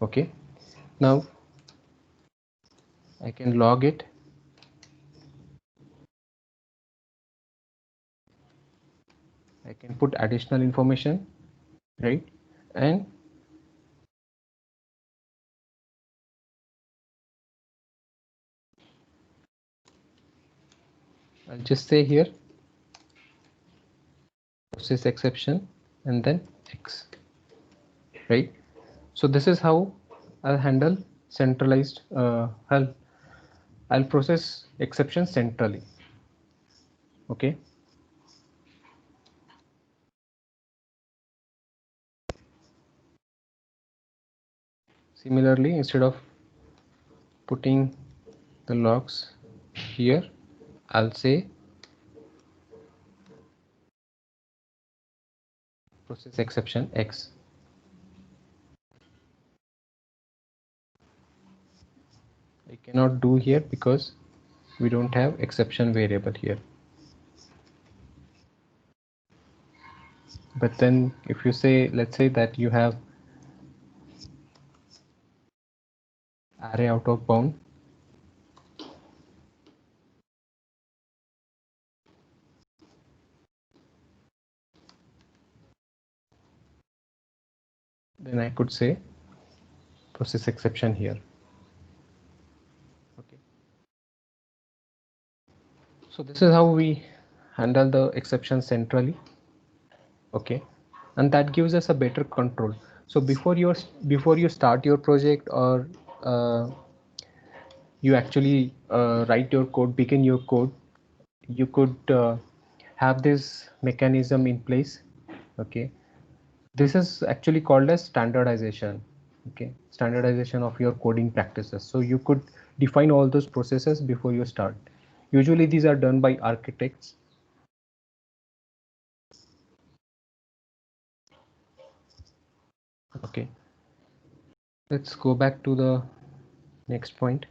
Okay, now I can log it. I can put additional information, right? And I'll just say here process exception and then X, right? So this is how I'll handle centralized, I'll process exceptions centrally. Okay. Similarly, instead of putting the logs here, I'll say process exception X. I cannot do here because we don't have exception variable here. But then if you say, let's say that you have array out of bound, then I could say process exception here. Okay. So this is how we handle the exception centrally. Okay, and that gives us a better control. So before you start your project, or you actually write your code, begin your code, you could have this mechanism in place. Okay, this is actually called as standardization. Okay, standardization of your coding practices. So you could define all those processes before you start. Usually these are done by architects. Okay, let's go back to the next point.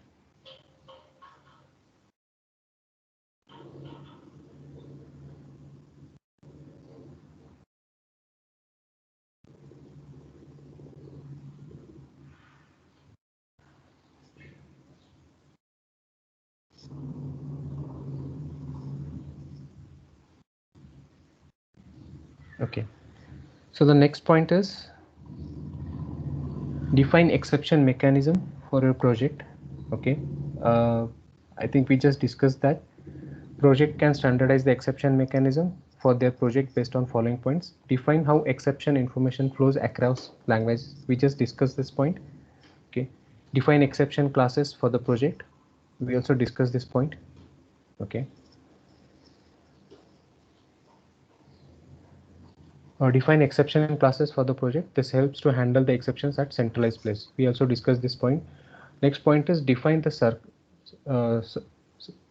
Okay. So the next point is define exception mechanism for your project. Okay. I think we just discussed that. Project can standardize the exception mechanism for their project based on following points. Define how exception information flows across languages. We just discussed this point. Okay. Define exception classes for the project. We also discussed this point. Okay. Define exception classes for the project. This helps to handle the exceptions at centralized place. We also discussed this point. Next point is define the uh,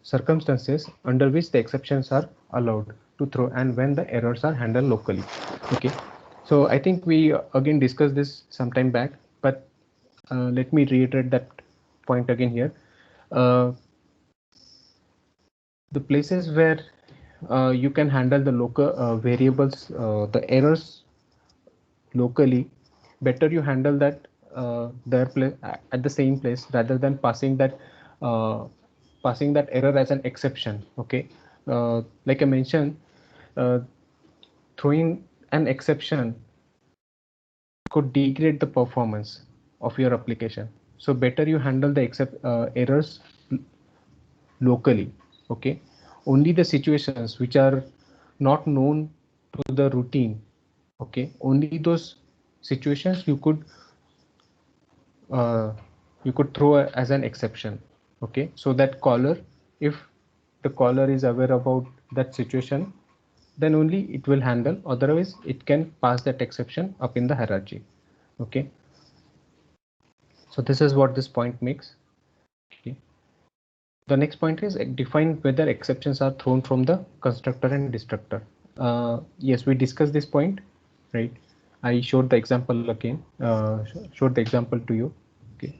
circumstances under which the exceptions are allowed to throw and when the errors are handled locally. Okay, so I think we again discussed this some time back, but let me reiterate that point again here. Uh, the places where you can handle the local variables, the errors locally, better you handle that there at the same place rather than uh, passing that error as an exception. Okay, like I mentioned, uh, throwing an exception could degrade the performance of your application. So better you handle the errors locally. Okay, only the situations which are not known to the routine. Okay, only those situations uh, you could throw as an exception. Okay, so that caller, if the caller is aware about that situation, then only it will handle, otherwise it can pass that exception up in the hierarchy. Okay, so this is what this point makes. Okay, the next point is define whether exceptions are thrown from the constructor and destructor. Yes, we discussed this point, right? I showed the example again, showed the example to you. Okay,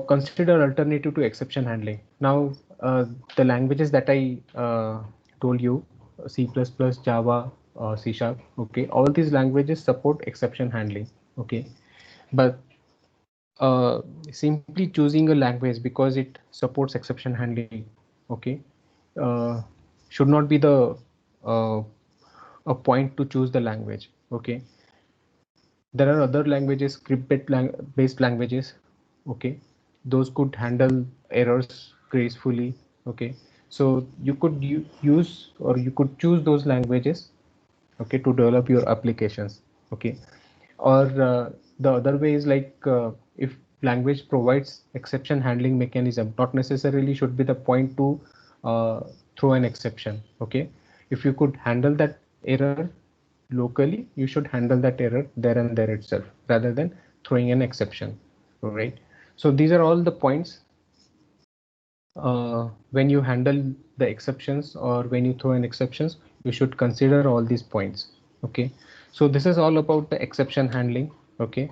consider alternative to exception handling. Now, the languages that I told you, C++, Java, C Sharp, okay, all these languages support exception handling, okay, but uh, simply choosing a language because it supports exception handling, okay, uh, should not be the uh, a point to choose the language, okay. There are other languages, based languages, okay, those could handle errors gracefully, okay. So you could use or you could choose those languages, okay, to develop your applications, okay. Or the other way is like if language provides exception handling mechanism, not necessarily should be the point to uh, throw an exception, okay. If you could handle that error locally, you should handle that error there and there itself rather than throwing an exception, right? So these are all the points when you handle the exceptions or when you throw in exceptions, you should consider all these points, okay. So this is all about the exception handling, okay.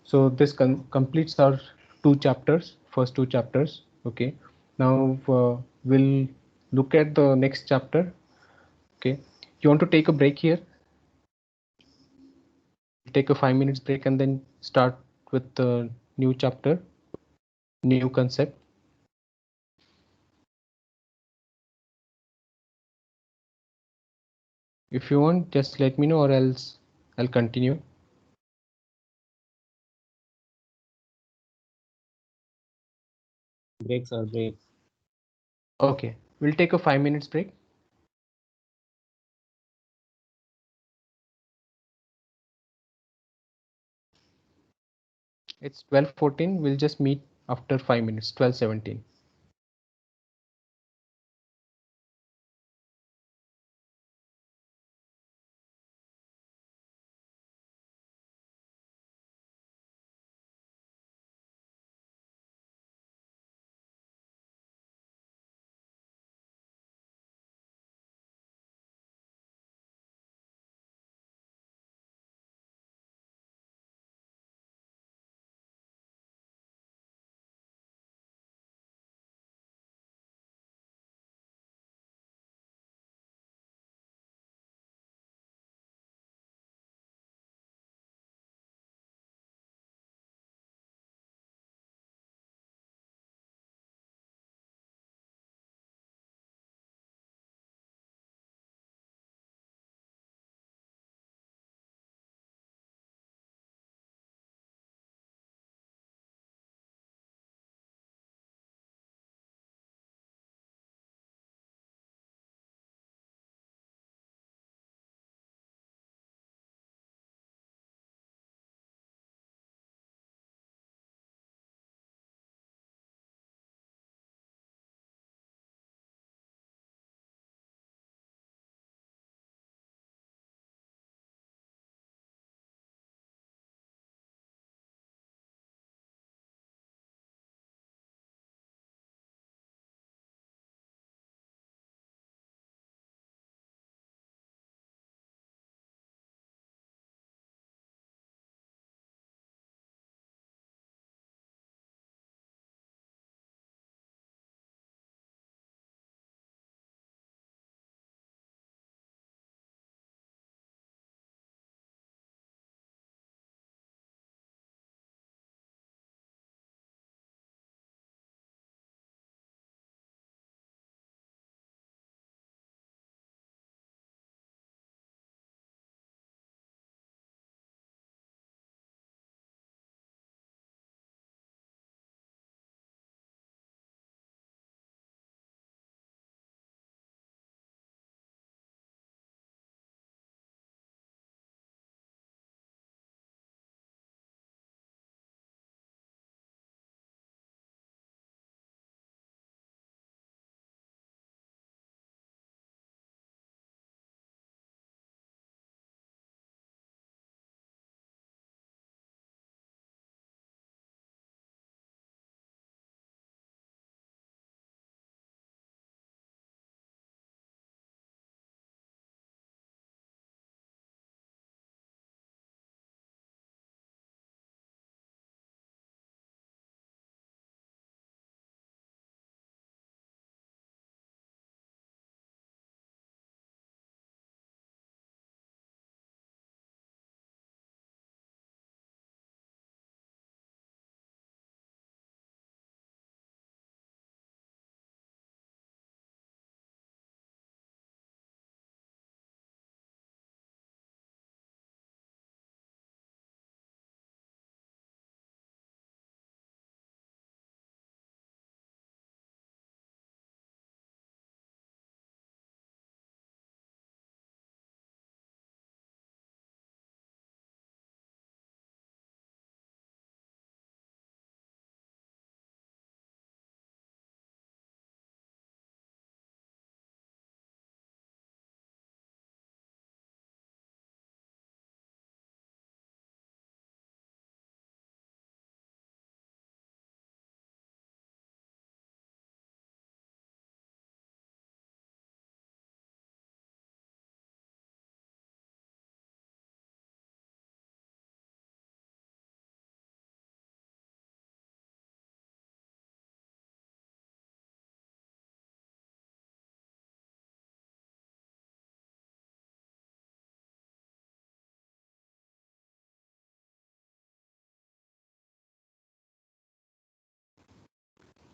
So this completes our first two chapters, okay. Now we'll look at the next chapter, okay. You want to take a break here? Take a 5 minutes break and then start with the new chapter, new concept. If you want, just let me know or else I'll continue. Breaks or breaks. Okay, we'll take a 5 minutes break. It's 12:14. We'll just meet after 5 minutes, 12:17.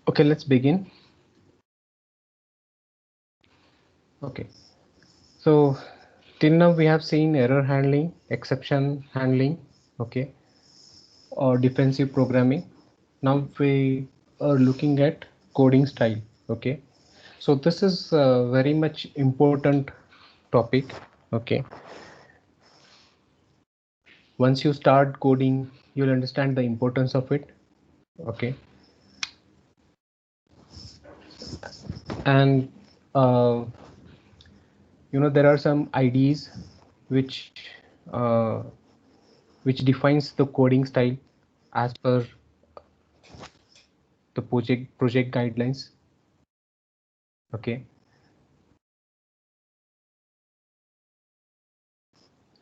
Okay, let's begin. Okay, so till now we have seen error handling, exception handling, okay, or defensive programming. Now we are looking at coding style. Okay, so this is a very much important topic. Okay, once you start coding, you'll understand the importance of it. Okay, and there are some IDs which uh, which defines the coding style as per the project guidelines. Okay,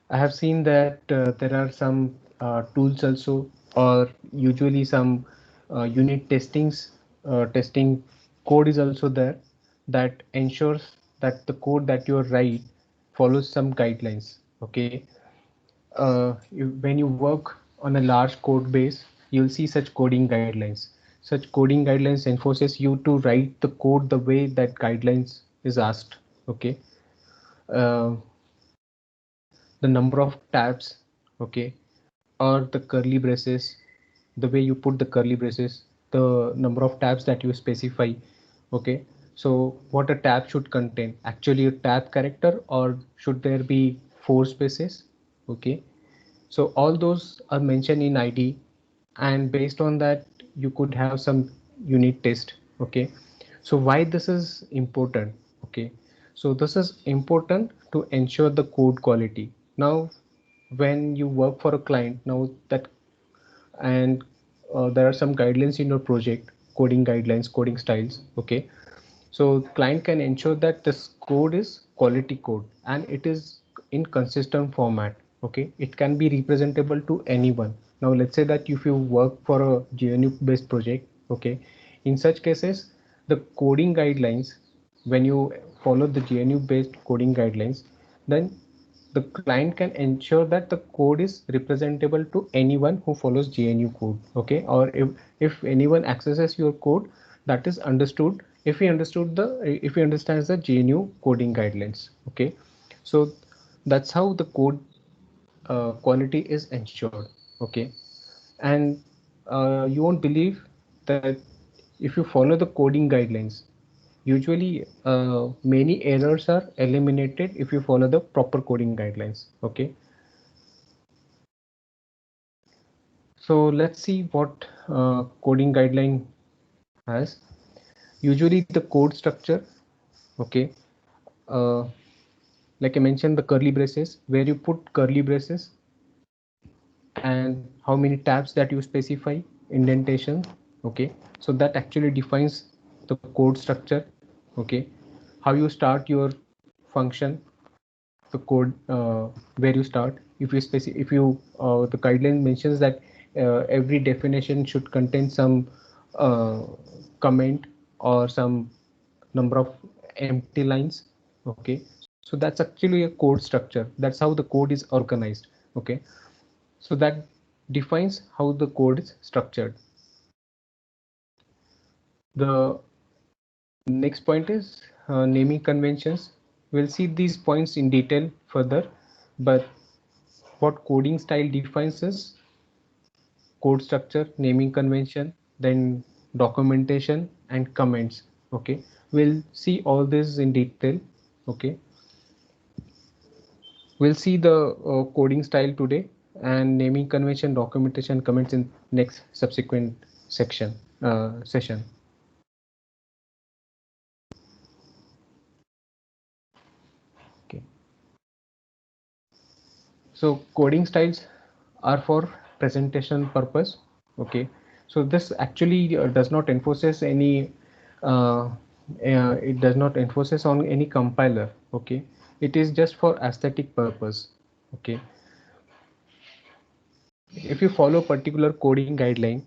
I have seen that there are some tools also, or usually some unit testing code is also there that ensures that the code that you write follows some guidelines. Okay, when you work on a large code base, you'll see such coding guidelines. Such coding guidelines enforces you to write the code the way that guidelines is asked. Okay, uh, the number of tabs, okay, or the curly braces, the way you put the curly braces, the number of tabs that you specify. Okay, so what a tab should contain, actually a tab character, or should there be four spaces? Okay, so all those are mentioned in ID, and based on that you could have some unit test. Okay, so why this is important? Okay, so this is important to ensure the code quality. Now when you work for a client, now that, and there are some guidelines in your project, coding guidelines, coding styles. Okay, so client can ensure that this code is quality code and it is in consistent format. Okay, it can be representable to anyone. Now let's say that if you work for a GNU based project, okay, in such cases the coding guidelines, when you follow the GNU based coding guidelines, then the client can ensure that the code is representable to anyone who follows GNU code. Okay, or if anyone accesses your code, that is understood if he understands the GNU coding guidelines. Okay, so that's how the code quality is ensured. Okay, and you won't believe that if you follow the coding guidelines, usually many errors are eliminated if you follow the proper coding guidelines. Okay, so let's see what coding guideline has. Usually the code structure. Okay, uh, like I mentioned, the curly braces, where you put curly braces, and how many tabs that you specify, indentation. Okay, so that actually defines the code structure. Okay, how you start your function, the code, where you start. If you if you the guideline mentions that every definition should contain some uh, comment or some number of empty lines. Okay, so that's actually a code structure. That's how the code is organized. Okay, so that defines how the code is structured. The next point is naming conventions. We'll see these points in detail further, but what coding style defines is code structure, naming convention, then documentation and comments. Okay, we'll see all this in detail. Okay, we'll see the coding style today, and naming convention, documentation, comments in next subsequent session. Okay, so coding styles are for presentation purpose. Okay, so this actually does not enforces any it does not enforces on any compiler. Okay, it is just for aesthetic purpose. Okay, if you follow particular coding guideline,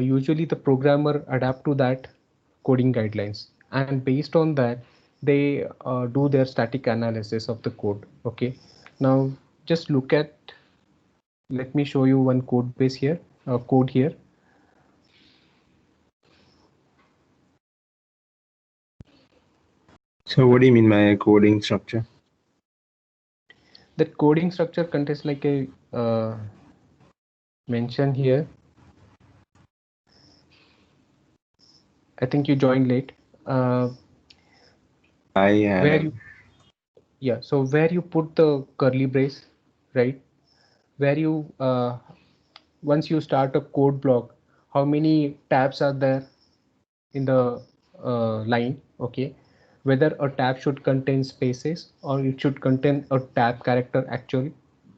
usually the programmer adapt to that coding guidelines, and based on that they do their static analysis of the code. Okay, now just look at, let me show you one code base here, code here. So what do you mean by a coding structure? That coding structure contains like a mention here. I think you joined late. I had Where you so where you put the curly brace, right? Where you once you start a code block, how many tabs are there in the line? Okay, whether a tab should contain spaces or it should contain a tab character actually.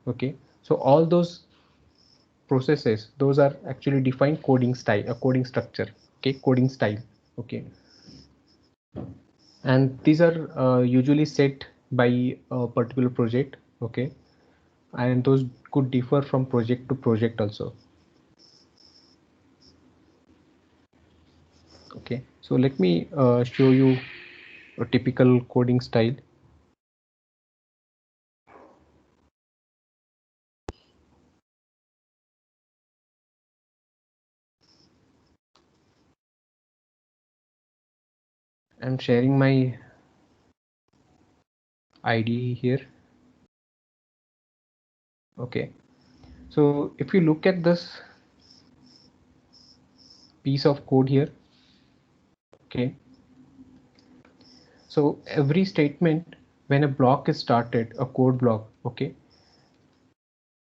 Okay, so all those processes, those are actually defined coding style, a coding structure. Okay, coding style. Okay, and these are usually set by a particular project. Okay, and those could differ from project to project also. Okay, so let me show you a typical coding style. I'm sharing my IDE here. Okay, so if you look at this piece of code here, okay, so every statement when a block is started, a code block, okay,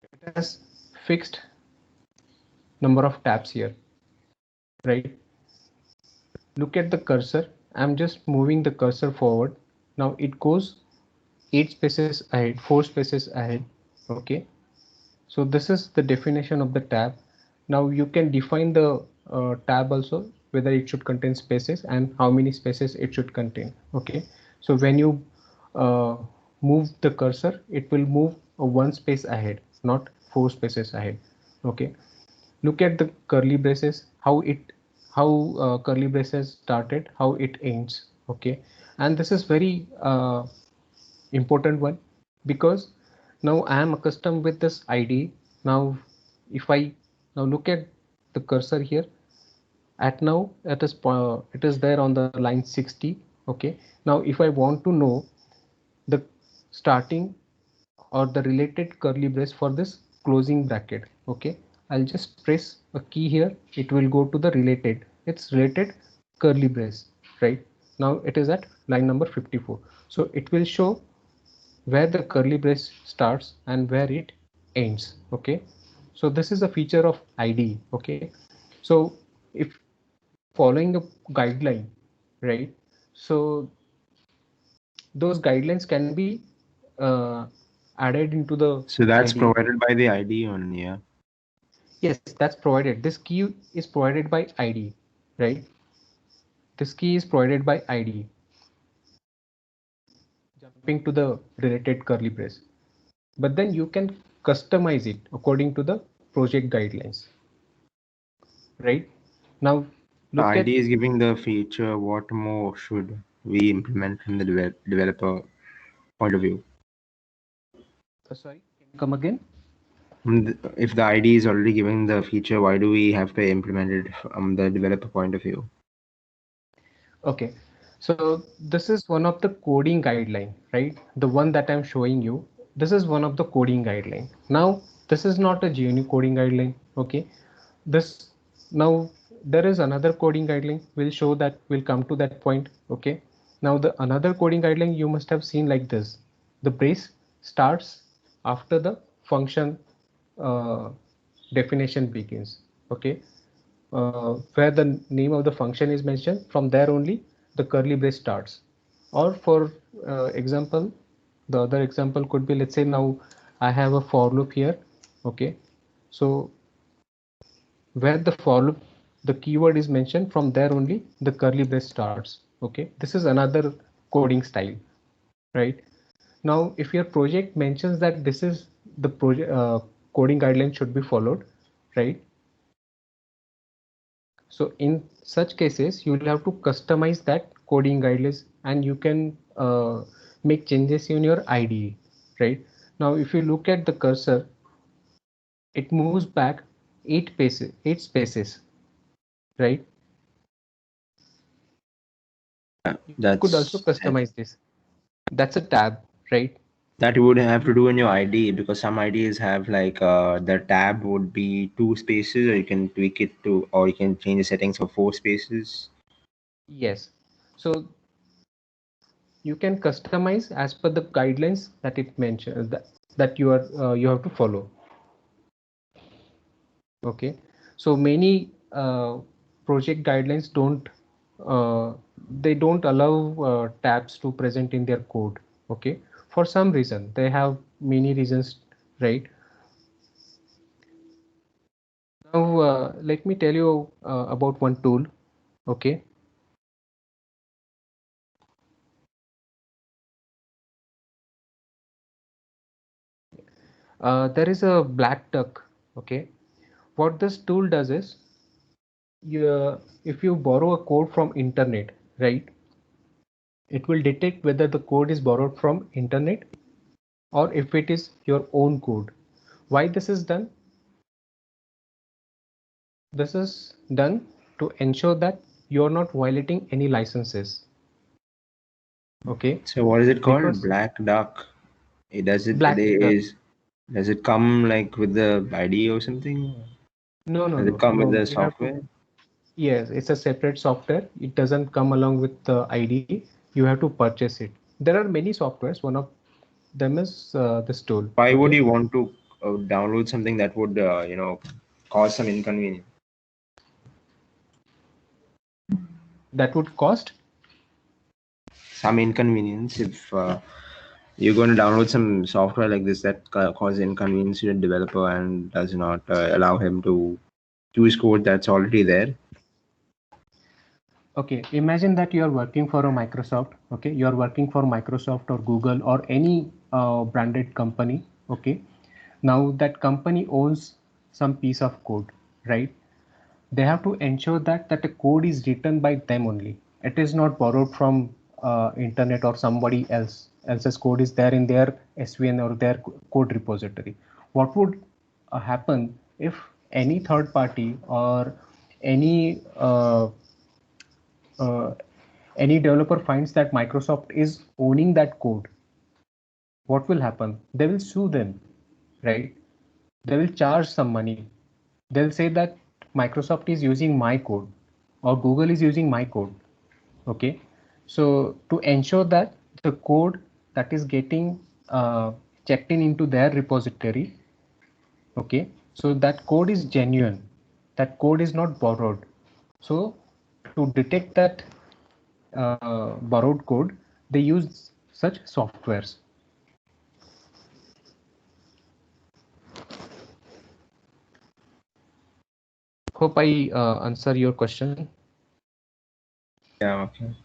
it has fixed number of tabs here, right? Look at the cursor. I'm just moving the cursor forward. Now it goes 8 spaces ahead, 4 spaces ahead. Okay, so this is the definition of the tab. Now you can define the tab also, whether it should contain spaces and how many spaces it should contain. Okay, so when you uh, move the cursor, it will move 1 space ahead, not 4 spaces ahead. Okay, look at the curly braces, how curly braces started, how it ends. Okay, and this is very important one, because now I am accustomed with this ID. Now if I now look at the cursor here, at now it is there on the line 60. Okay, now if I want to know the starting or the related curly brace for this closing bracket, okay, I'll just press a key here, it will go to the related, it's related curly brace, right? Now it is at line number 54, so it will show where the curly brace starts and where it ends. Okay, so this is a feature of IDE. Okay, so if following a guideline, right, so those guidelines can be added into the So that's IDE. provided by the ID only, yeah. Yes, that's provided. This key is provided by IDE, right? This key is provided by IDE. Jumping to the related curly brace, but then you can customize it according to the project guidelines, right? Now The look at ID is giving the feature. What more should we implement from the developer point of view? sorry, can you come again? If the ID is already giving the feature, why do we have to implement it from the developer point of view? Okay, so this is one of the coding guideline, right? The one that I'm showing you, this is one of the coding guideline. Now this is not a GNU coding guideline. Okay, this now there is another coding guideline. We'll show that, we'll come to that point. Okay, now the another coding guideline you must have seen like this. The brace starts after the function uh, definition begins. Okay, where the name of the function is mentioned, from there only the curly brace starts. Or for example, the other example could be, let's say now I have a for loop here. Okay, so where the for loop, the keyword is mentioned, from there only the curly brace starts. Okay, this is another coding style, right? Now if your project mentions that this is the project coding guideline should be followed, right? So in such cases, you will have to customize that coding guidelines, and you can make changes in your IDE, right? Now, if you look at the cursor, it moves back 8 spaces, right? You could also customize this. That's a tab, right? That you would have to do in your ID, because some IDs have like the tab would be 2 spaces, or you can tweak it to, or you can change the settings for 4 spaces. Yes. So you can customize as per the guidelines that it mentioned that you have to follow. Okay. So many project guidelines don't allow tabs to present in their code. Okay. For some reason, they have many reasons, right? Now, let me tell you about one tool. Okay. There is a black duck. Okay. What this tool does is, if you borrow a code from internet, right, it will detect whether the code is borrowed from internet or if it is your own code. Why this is done? This is done to ensure that you're not violating any licenses. Okay. So what is it called? Because Black Duck. black duck. Does it come like with the ID or something? No, no, Does it no, come with no. the You have to. software? Yes, it's a separate software. It doesn't come along with the ID. You have to purchase it. There are many softwares. One of them is this tool. Why would Okay. you want to download something that would cause some inconvenience? That would cost. Some inconvenience if you're going to download some software like this that causes inconvenience to the developer and does not allow him to use code that's already there. Okay, imagine that you are working for a Microsoft. Okay, you are working for Microsoft or Google or any branded company. Okay, now that company owns some piece of code, right? They have to ensure that the code is written by them only. It is not borrowed from internet or somebody else's code is there in their SVN or their code repository. What would happen if any third party or any uh, any developer finds that Microsoft is owning that code? What will happen? They will sue them, right? They will charge some money. They'll say that Microsoft is using my code or Google is using my code. Okay. So to ensure that the code that is getting checked in into their repository, okay, so that code is genuine, that code is not borrowed. So to detect that borrowed code, they use such softwares. Hope I answer your question. Yeah, okay.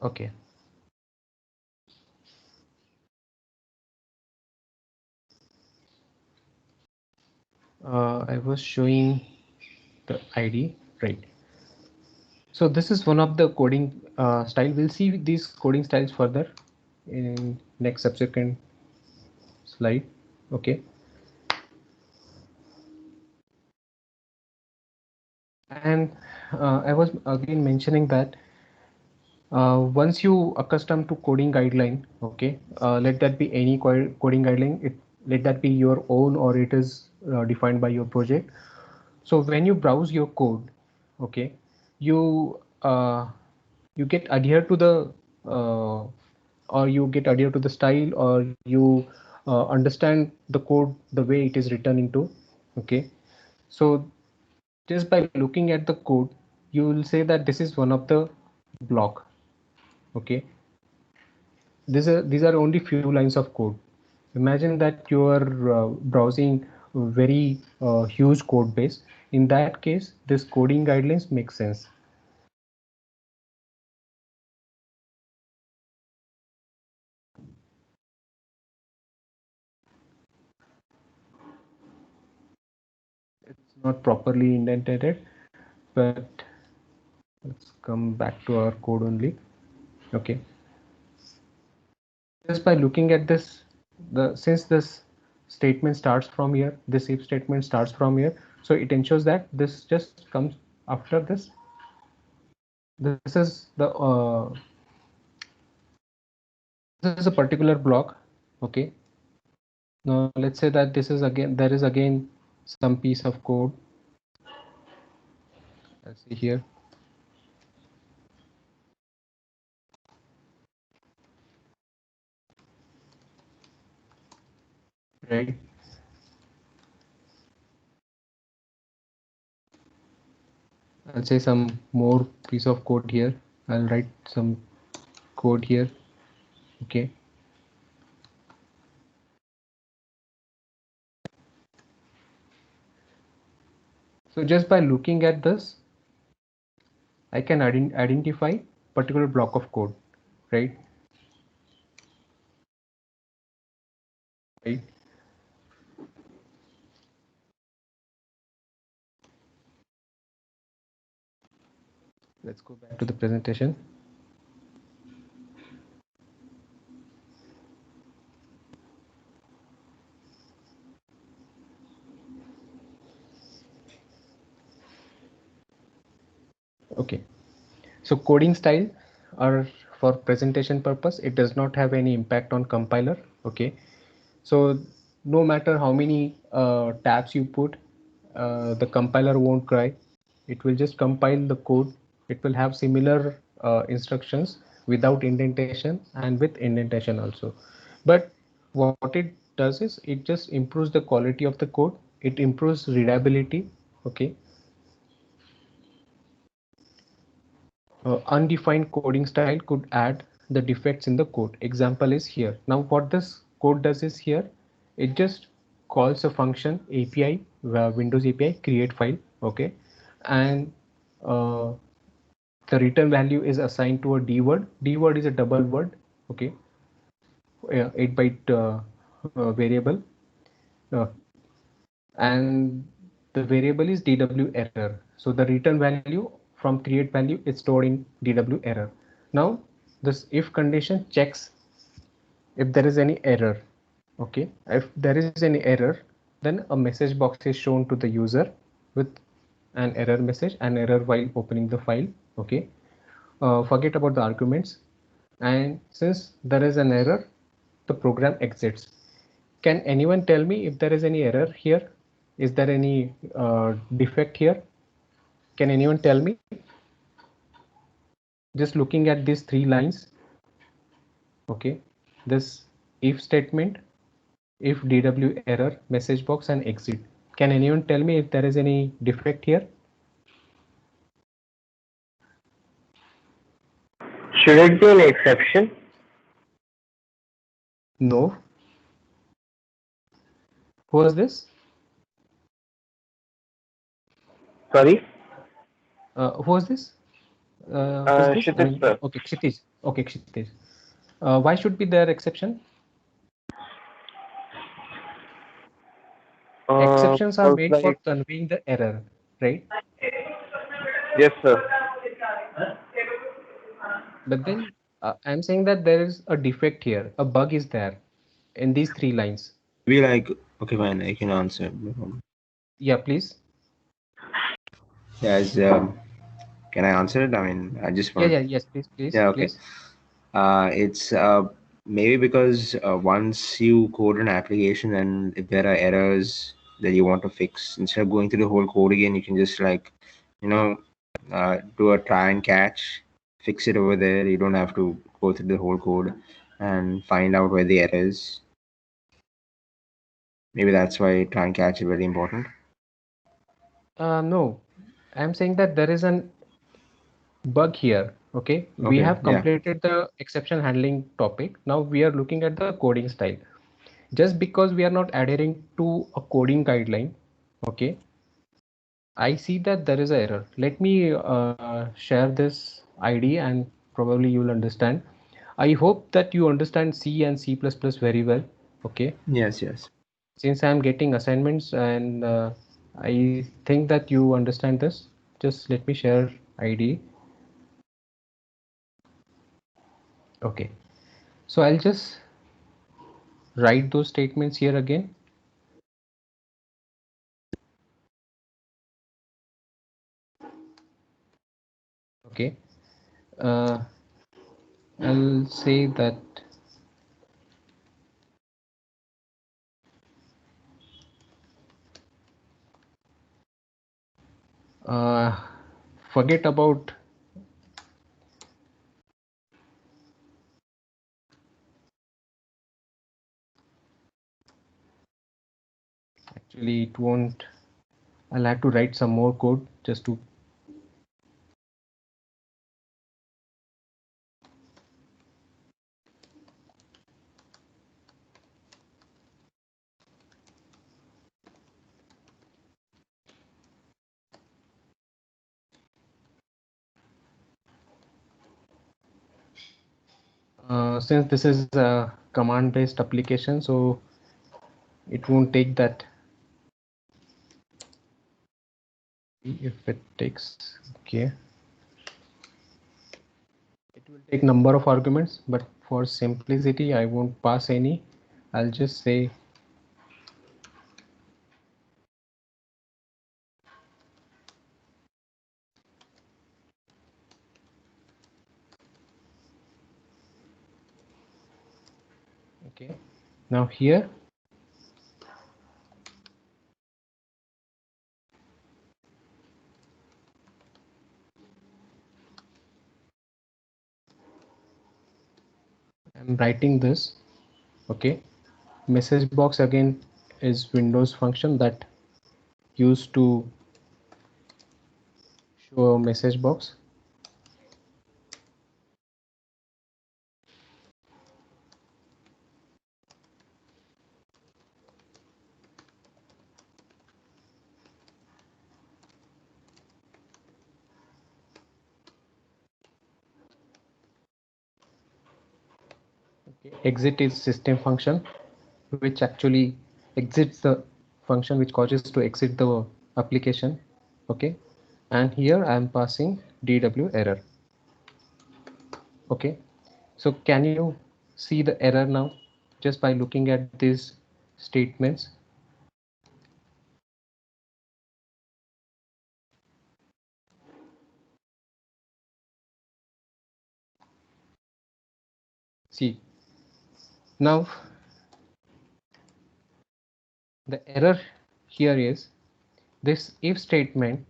Okay. I was showing the ID, right? So this is one of the coding style. We'll see these coding styles further in next subsequent slide. Okay. And I was again mentioning that once you accustom to coding guideline, okay, let that be any coding guideline, let that be your own or it is defined by your project. So when you browse your code, okay, you you get adhere to the or you get adhere to the style or you understand the code the way it is written into. Okay, so just by looking at the code, you will say that this is one of the block. Okay, these are only few lines of code. Imagine that you are browsing very huge code base. In that case, this coding guidelines make sense. It's not properly indented, but let's come back to our code only. Okay. Just by looking at this, since this statement starts from here, this if statement starts from here, so it ensures that this just comes after this. This is a particular block. Okay. Now let's say that there is again some piece of code. Let's see here. Right. I'll say some more piece of code here. I'll write some code here. Okay. So just by looking at this, I can identify particular block of code, right? Right. Let's go back to the presentation. Okay. So coding style, or for presentation purpose, it does not have any impact on compiler. Okay. So no matter how many tabs you put, the compiler won't cry. It will just compile the code. It will have similar instructions without indentation and with indentation also. But what it does is it just improves the quality of the code. It improves readability. Okay. Undefined coding style could add the defects in the code. Example is here. Now what this code does is here, it just calls a function API, Windows API create file. Okay. And the return value is assigned to a D word. D word is a double word. Okay. 8-byte variable. And the variable is DW error. So the return value from create value is stored in DW error. Now this if condition checks if there is any error. Okay, if there is any error, then a message box is shown to the user with an error message, an error while opening the file. Okay, forget about the arguments, and since there is an error, the program exits. Can anyone tell me if there is any error here? Is there any defect here? Can anyone tell me? Just looking at these 3 lines. Okay, this if statement, if DW error, message box and exit. Can anyone tell me if there is any defect here? Should it be an exception? No. Who was this? Sorry? Who was this? Who's this? Kshitij, sir. Okay, Kshitij. Okay, Kshitij. Why should be there exception? Exceptions are made for conveying the error, right? Yes, sir. But then I'm saying that there is a defect here, a bug is there in these 3 lines. Be like, okay, fine, I can answer. No problem. Yeah, please. Yes, can I answer it? I mean, I just want. Yes, please. Yeah, okay. Please. It's maybe because once you code an application and if there are errors that you want to fix, instead of going through the whole code again, you can just like, do a try and catch, fix it over there. You don't have to go through the whole code and find out where the error is. Maybe that's why try and catch is very important. No, I'm saying that there is an bug here. Okay, we have completed the exception handling topic. Now we are looking at the coding style. Just because we are not adhering to a coding guideline, okay, I see that there is an error. Let me share this ID and probably you will understand. I hope that you understand C and C++ very well. Okay. Yes. Since I'm getting assignments and I think that you understand this, just let me share ID. Okay, so I'll just write those statements here again. Okay, I'll say that forget about actually it won't. I'll have to write some more code just to since this is a command based application, so it won't take that. If it takes, okay, it will take number of arguments, but for simplicity I won't pass any. I'll just say okay. Now here I'm writing this. Okay, message box again is Windows function that used to show a message box. Okay. Exit is system function, which actually exits the function which causes to exit the application. Okay, and here I am passing DW error. Okay, so can you see the error now just by looking at these statements? See, now the error here is this if statement.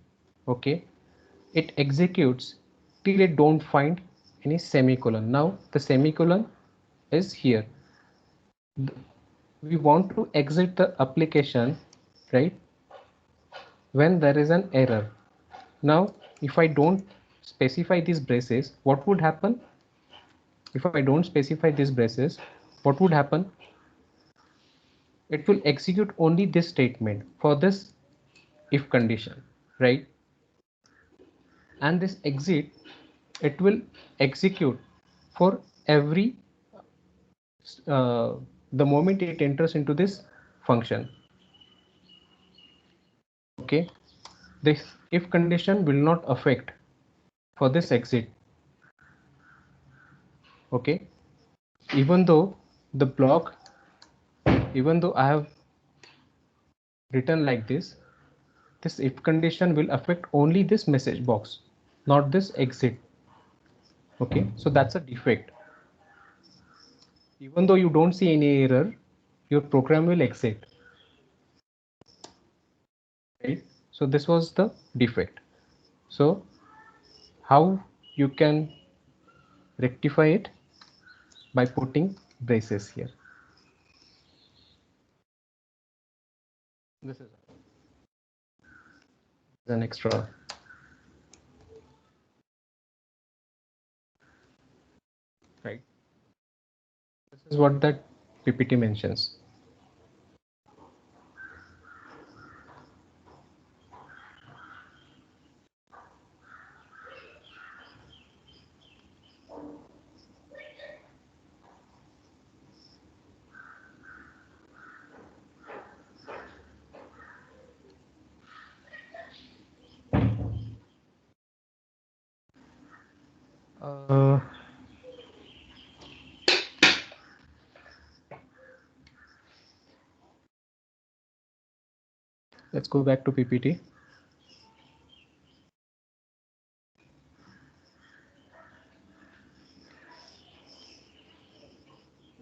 Okay, it executes till it don't find any semicolon. Now the semicolon is here. We want to exit the application, right, when there is an error. Now if I don't specify these braces, what would happen? If I don't specify these braces, what would happen? It will execute only this statement for this if condition, right? And this exit, it will execute for every the moment it enters into this function. Okay, this if condition will not affect for this exit. Okay, even though the block, even though I have written like this if condition will affect only this message box, not this exit. Okay, so that's a defect. Even though you don't see any error, your program will exit, right? So this was the defect. So how you can rectify it? By putting braces here. This is an extra. Right, this is what that PPT mentions. Let's go back to PPT.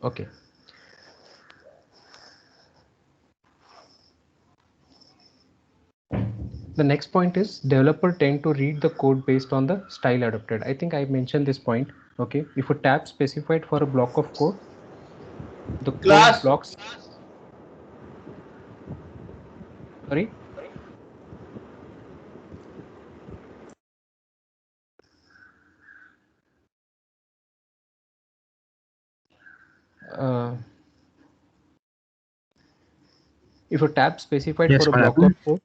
Okay. The next point is developer tend to read the code based on the style adopted. I think I mentioned this point. Okay. If a tab specified for a block of code, the code blocks. Sorry. If a tab specified Yes, for a what block happened? of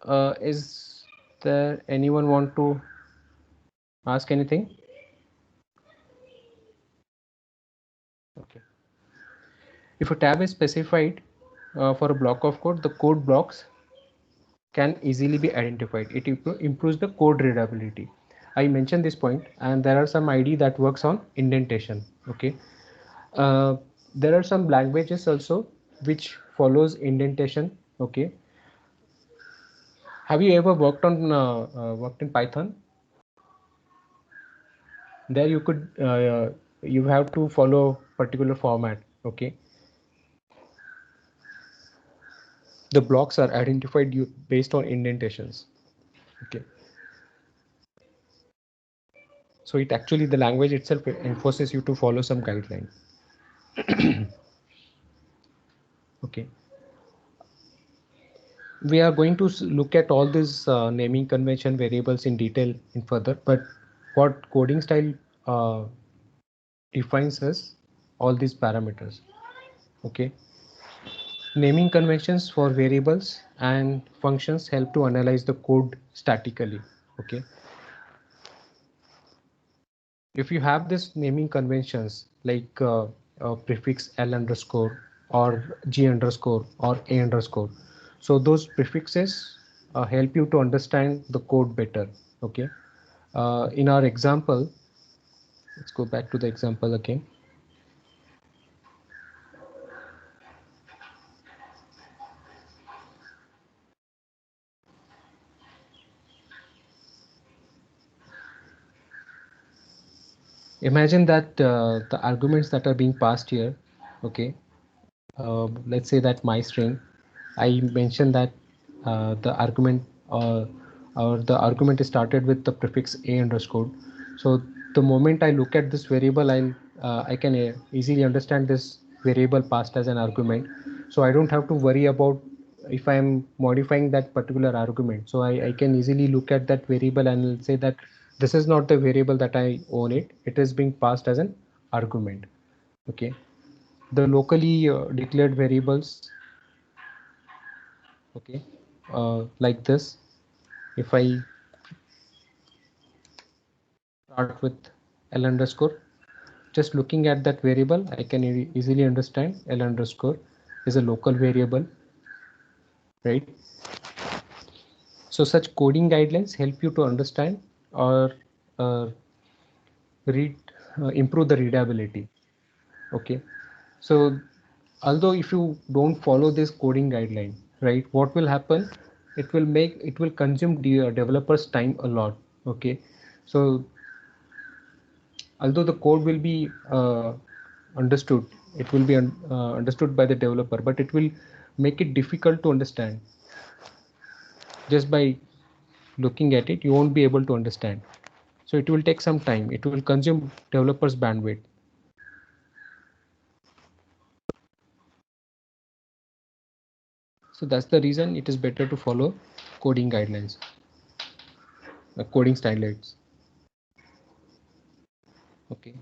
code, is there anyone want to ask anything? Okay. If a tab is specified for a block of code, the code blocks can easily be identified. It improves the code readability. I mentioned this point, and there are some ID that works on indentation. Okay. There are some languages also which follows indentation. Okay. Have you ever worked in Python? There you could you have to follow particular format. Okay. The blocks are identified based on indentations. Okay. So it actually, the language itself enforces you to follow some guideline. Okay. We are going to look at all these naming convention variables in detail in further, but what coding style defines is all these parameters. Okay. Naming conventions for variables and functions help to analyze the code statically. Okay. If you have this naming conventions like prefix L underscore or G underscore or A underscore, so those prefixes help you to understand the code better. Okay. In our example, let's go back to the example again. Imagine that the arguments that are being passed here. Okay. Let's say that my string, I mentioned that the argument or the argument is started with the prefix A underscore. So the moment I look at this variable, I can easily understand this variable passed as an argument. So I don't have to worry about if I'm modifying that particular argument. So I can easily look at that variable and say that this is not the variable that I own it. It is being passed as an argument. Okay. The locally declared variables, okay, like this. If I start with L underscore, just looking at that variable, I can easily understand L underscore is a local variable, right? So such coding guidelines help you to understand or uh, read, improve the readability. Okay. So although if you don't follow this coding guideline, right, what will happen? It will consume the developers time a lot. Okay. So although the code will be understood, it will be understood by the developer, but it will make it difficult to understand. Just by looking at it, you won't be able to understand. So it will take some time. It will consume developers bandwidth. So that's the reason it is better to follow coding guidelines, coding standards. Okay.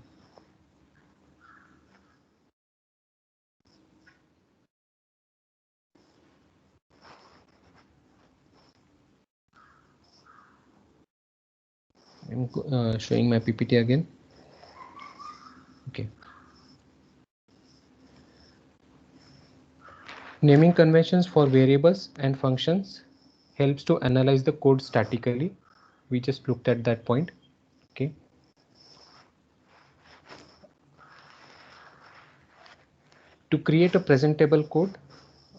I'm showing my PPT again. Okay. Naming conventions for variables and functions helps to analyze the code statically. We just looked at that point. Okay. To create a presentable code,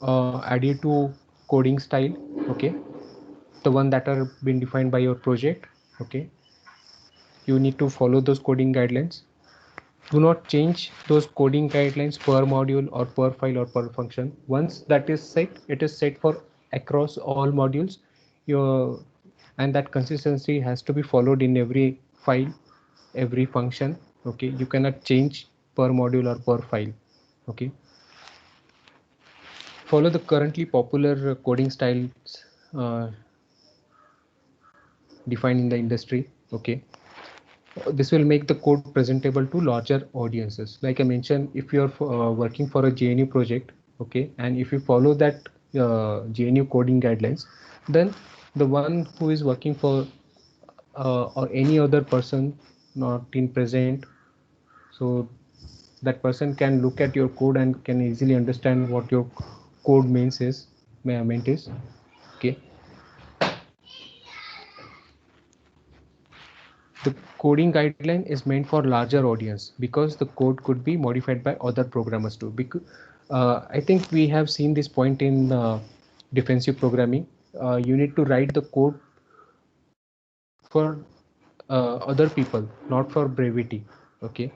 adhere to coding style, okay, the one that are been defined by your project. Okay, you need to follow those coding guidelines. Do not change those coding guidelines per module or per file or per function. Once that is set, it is set for across all modules. Your and that consistency has to be followed in every file, every function. Okay, you cannot change per module or per file. Okay, follow the currently popular coding styles defined in the industry. Okay, this will make the code presentable to larger audiences. Like I mentioned, if you're working for a JNU project, okay, and if you follow that JNU coding guidelines, then the one who is working for or any other person not in present, so that person can look at your code and can easily understand what your code meant is. Okay, the coding guideline is meant for larger audience because the code could be modified by other programmers too. Because I think we have seen this point in defensive programming. You need to write the code for other people, not for brevity. Okay,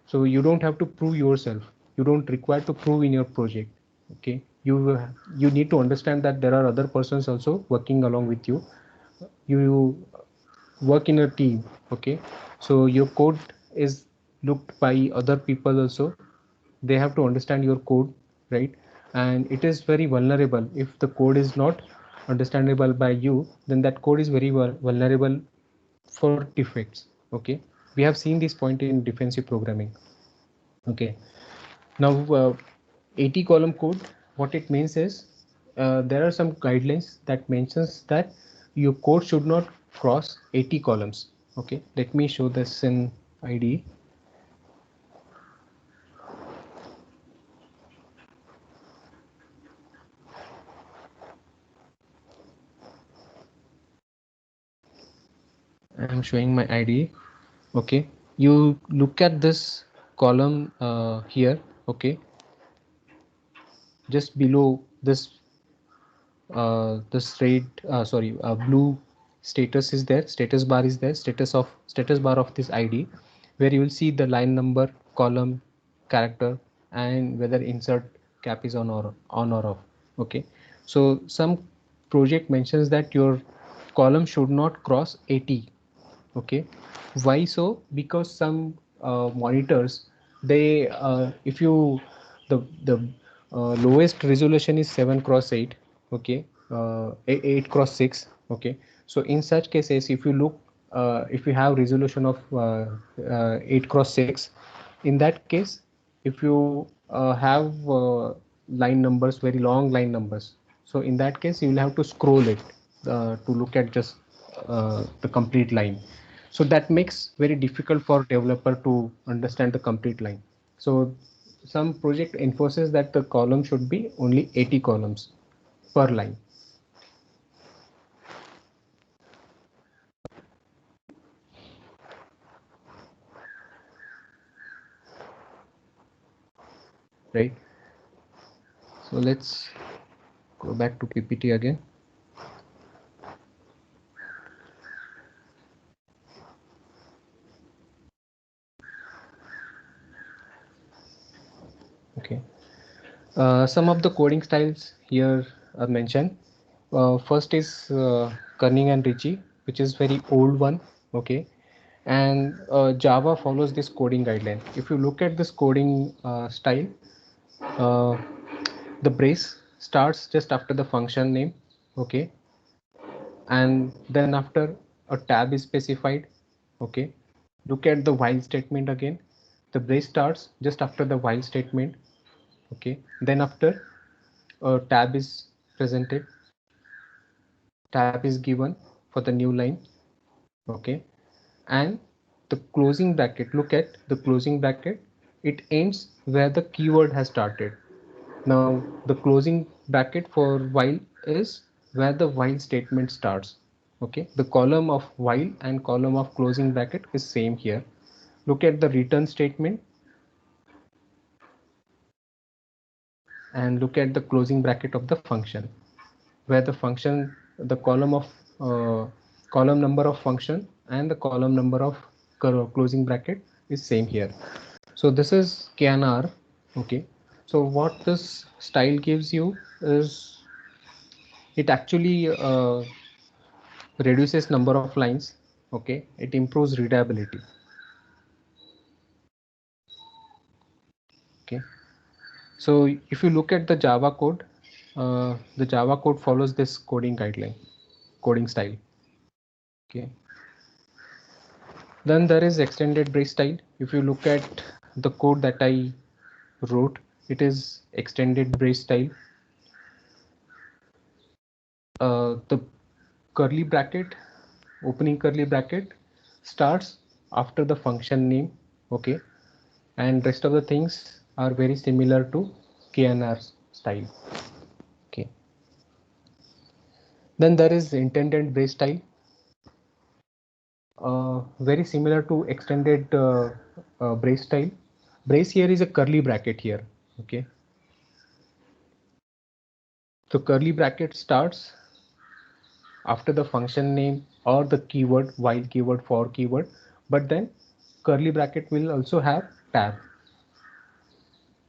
so you don't have to prove yourself. You don't require to prove in your project. Okay, you need to understand that there are other persons also working along with you. You work in a team. Okay, so your code is looked by other people also. They have to understand your code, right? And it is very vulnerable. If the code is not understandable by you, then that code is very vulnerable for defects. Okay, we have seen this point in defensive programming. Okay, now 80 column code, what it means is there are some guidelines that mentions that your code should not cross 80 columns. Okay, let me show this in IDE. I'm showing my IDE. Okay, you look at this column here. Okay, just below this blue status is there, status bar is there, status bar of this ID, where you will see the line number, column, character, and whether insert cap is on or off. Okay, so some project mentions that your column should not cross 80. Okay, why so? Because some monitors, they if you the lowest resolution is 7 cross 8. Okay, 8 cross 6. Okay, so in such cases, if you look if you have resolution of 8 cross 6, in that case, if you have line numbers, very long line numbers, so in that case you will have to scroll it to look at just the complete line. So that makes very difficult for developer to understand the complete line. So some project enforces that the column should be only 80 columns per line. Right, so let's go back to PPT again. Okay, some of the coding styles here are mentioned. First is Kernighan and Ritchie, which is very old one. Okay, and Java follows this coding guideline. If you look at this coding style, uh, the brace starts just after the function name. Okay, and then after a tab is specified. Okay, look at the while statement again. The brace starts just after the while statement. Okay, then after a tab is presented, tab is given for the new line. Okay, and the closing bracket, look at the closing bracket, it ends where the keyword has started. Now the closing bracket for while is where the while statement starts. Okay, the column of while and column of closing bracket is same here. Look at the return statement. and look at the closing bracket of the function, where the function, the column number of function and the column number of closing bracket is same here. So this is KNR. Okay, so what this style gives you is it actually reduces number of lines. Okay, it improves readability. Okay, so if you look at the Java code, the Java code follows this coding guideline, coding style. Okay, then there is extended brace style. If you look at the code that I wrote, it is extended brace style. The curly bracket, opening curly bracket starts after the function name. Okay, and rest of the things are very similar to KNR style. Okay, then there is intended brace style, very similar to extended brace style. Brace here is a curly bracket here. Okay, so curly bracket starts after the function name or the keyword, while keyword, for keyword, but then curly bracket will also have tab.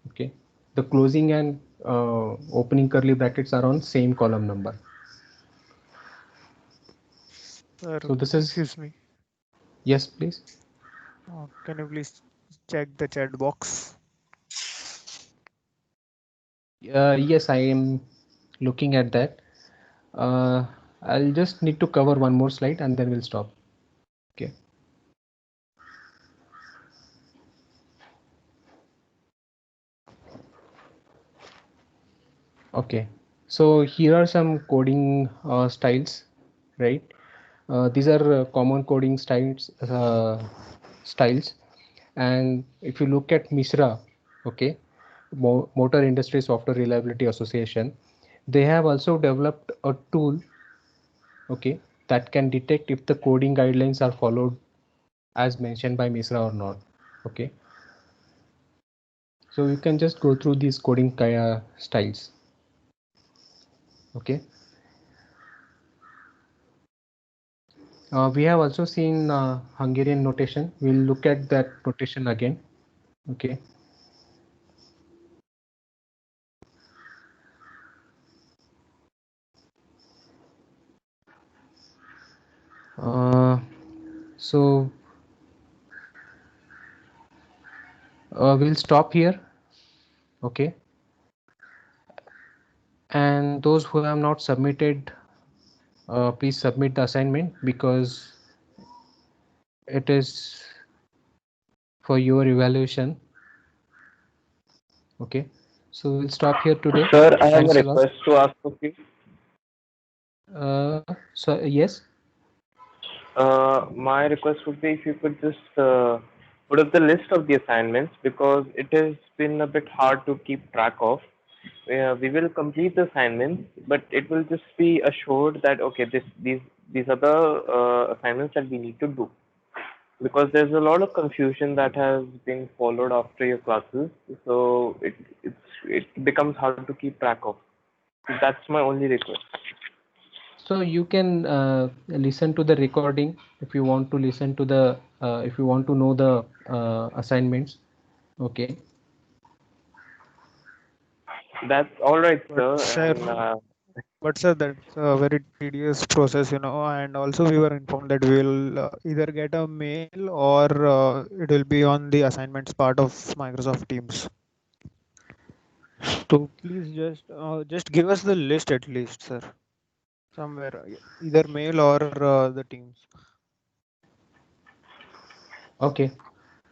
Okay, the closing and opening curly brackets are on same column number. Sir, So this is, excuse me. yes, please. Can you please check the chat box? Yes, I am looking at that. I'll just need to cover one more slide and then we'll stop. Okay. Okay, so here are some coding styles, right? These are common coding styles, and if you look at MISRA, okay, Motor Industry Software Reliability Association, they have also developed a tool, okay, that can detect if the coding guidelines are followed as mentioned by MISRA or not. Okay, so you can just go through these coding styles. Okay. We have also seen Hungarian notation. We'll look at that notation again. Okay. So we'll stop here. Okay. And those who have not submitted, please submit the assignment because it is for your evaluation. Okay. So we'll stop here today. Sir, I have Thanks a a lot. request to ask of you. So yes. My request would be if you could just put up the list of the assignments because it has been a bit hard to keep track of. We will complete the assignments, but it will just be assured that okay, these are the assignments that we need to do. Because there's a lot of confusion that has been followed after your classes, so it becomes hard to keep track of. That's my only request. So you can listen to the recording if you want to listen to the if you want to know the assignments. Okay. That's all right, But sir. sir, but sir, that's a very tedious process, and also we were informed that we will either get a mail or it will be on the assignments part of Microsoft Teams. So please just give us the list at least, sir. Somewhere, either mail or the Teams. Okay,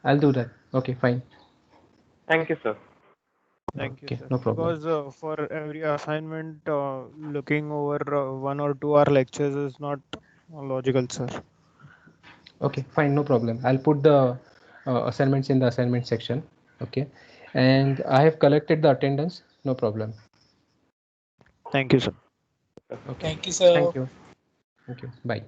I'll do that. Okay, fine. Thank you, sir. Thank you, Okay, sir. no problem. Because for every assignment, looking over 1 or 2 hour lectures is not logical, sir. Okay, fine, no problem. I'll put the assignments in the assignment section. Okay, and I have collected the attendance. No problem. Thank you, sir. Okay. Thank you, sir. Thank you. Thank you. Bye.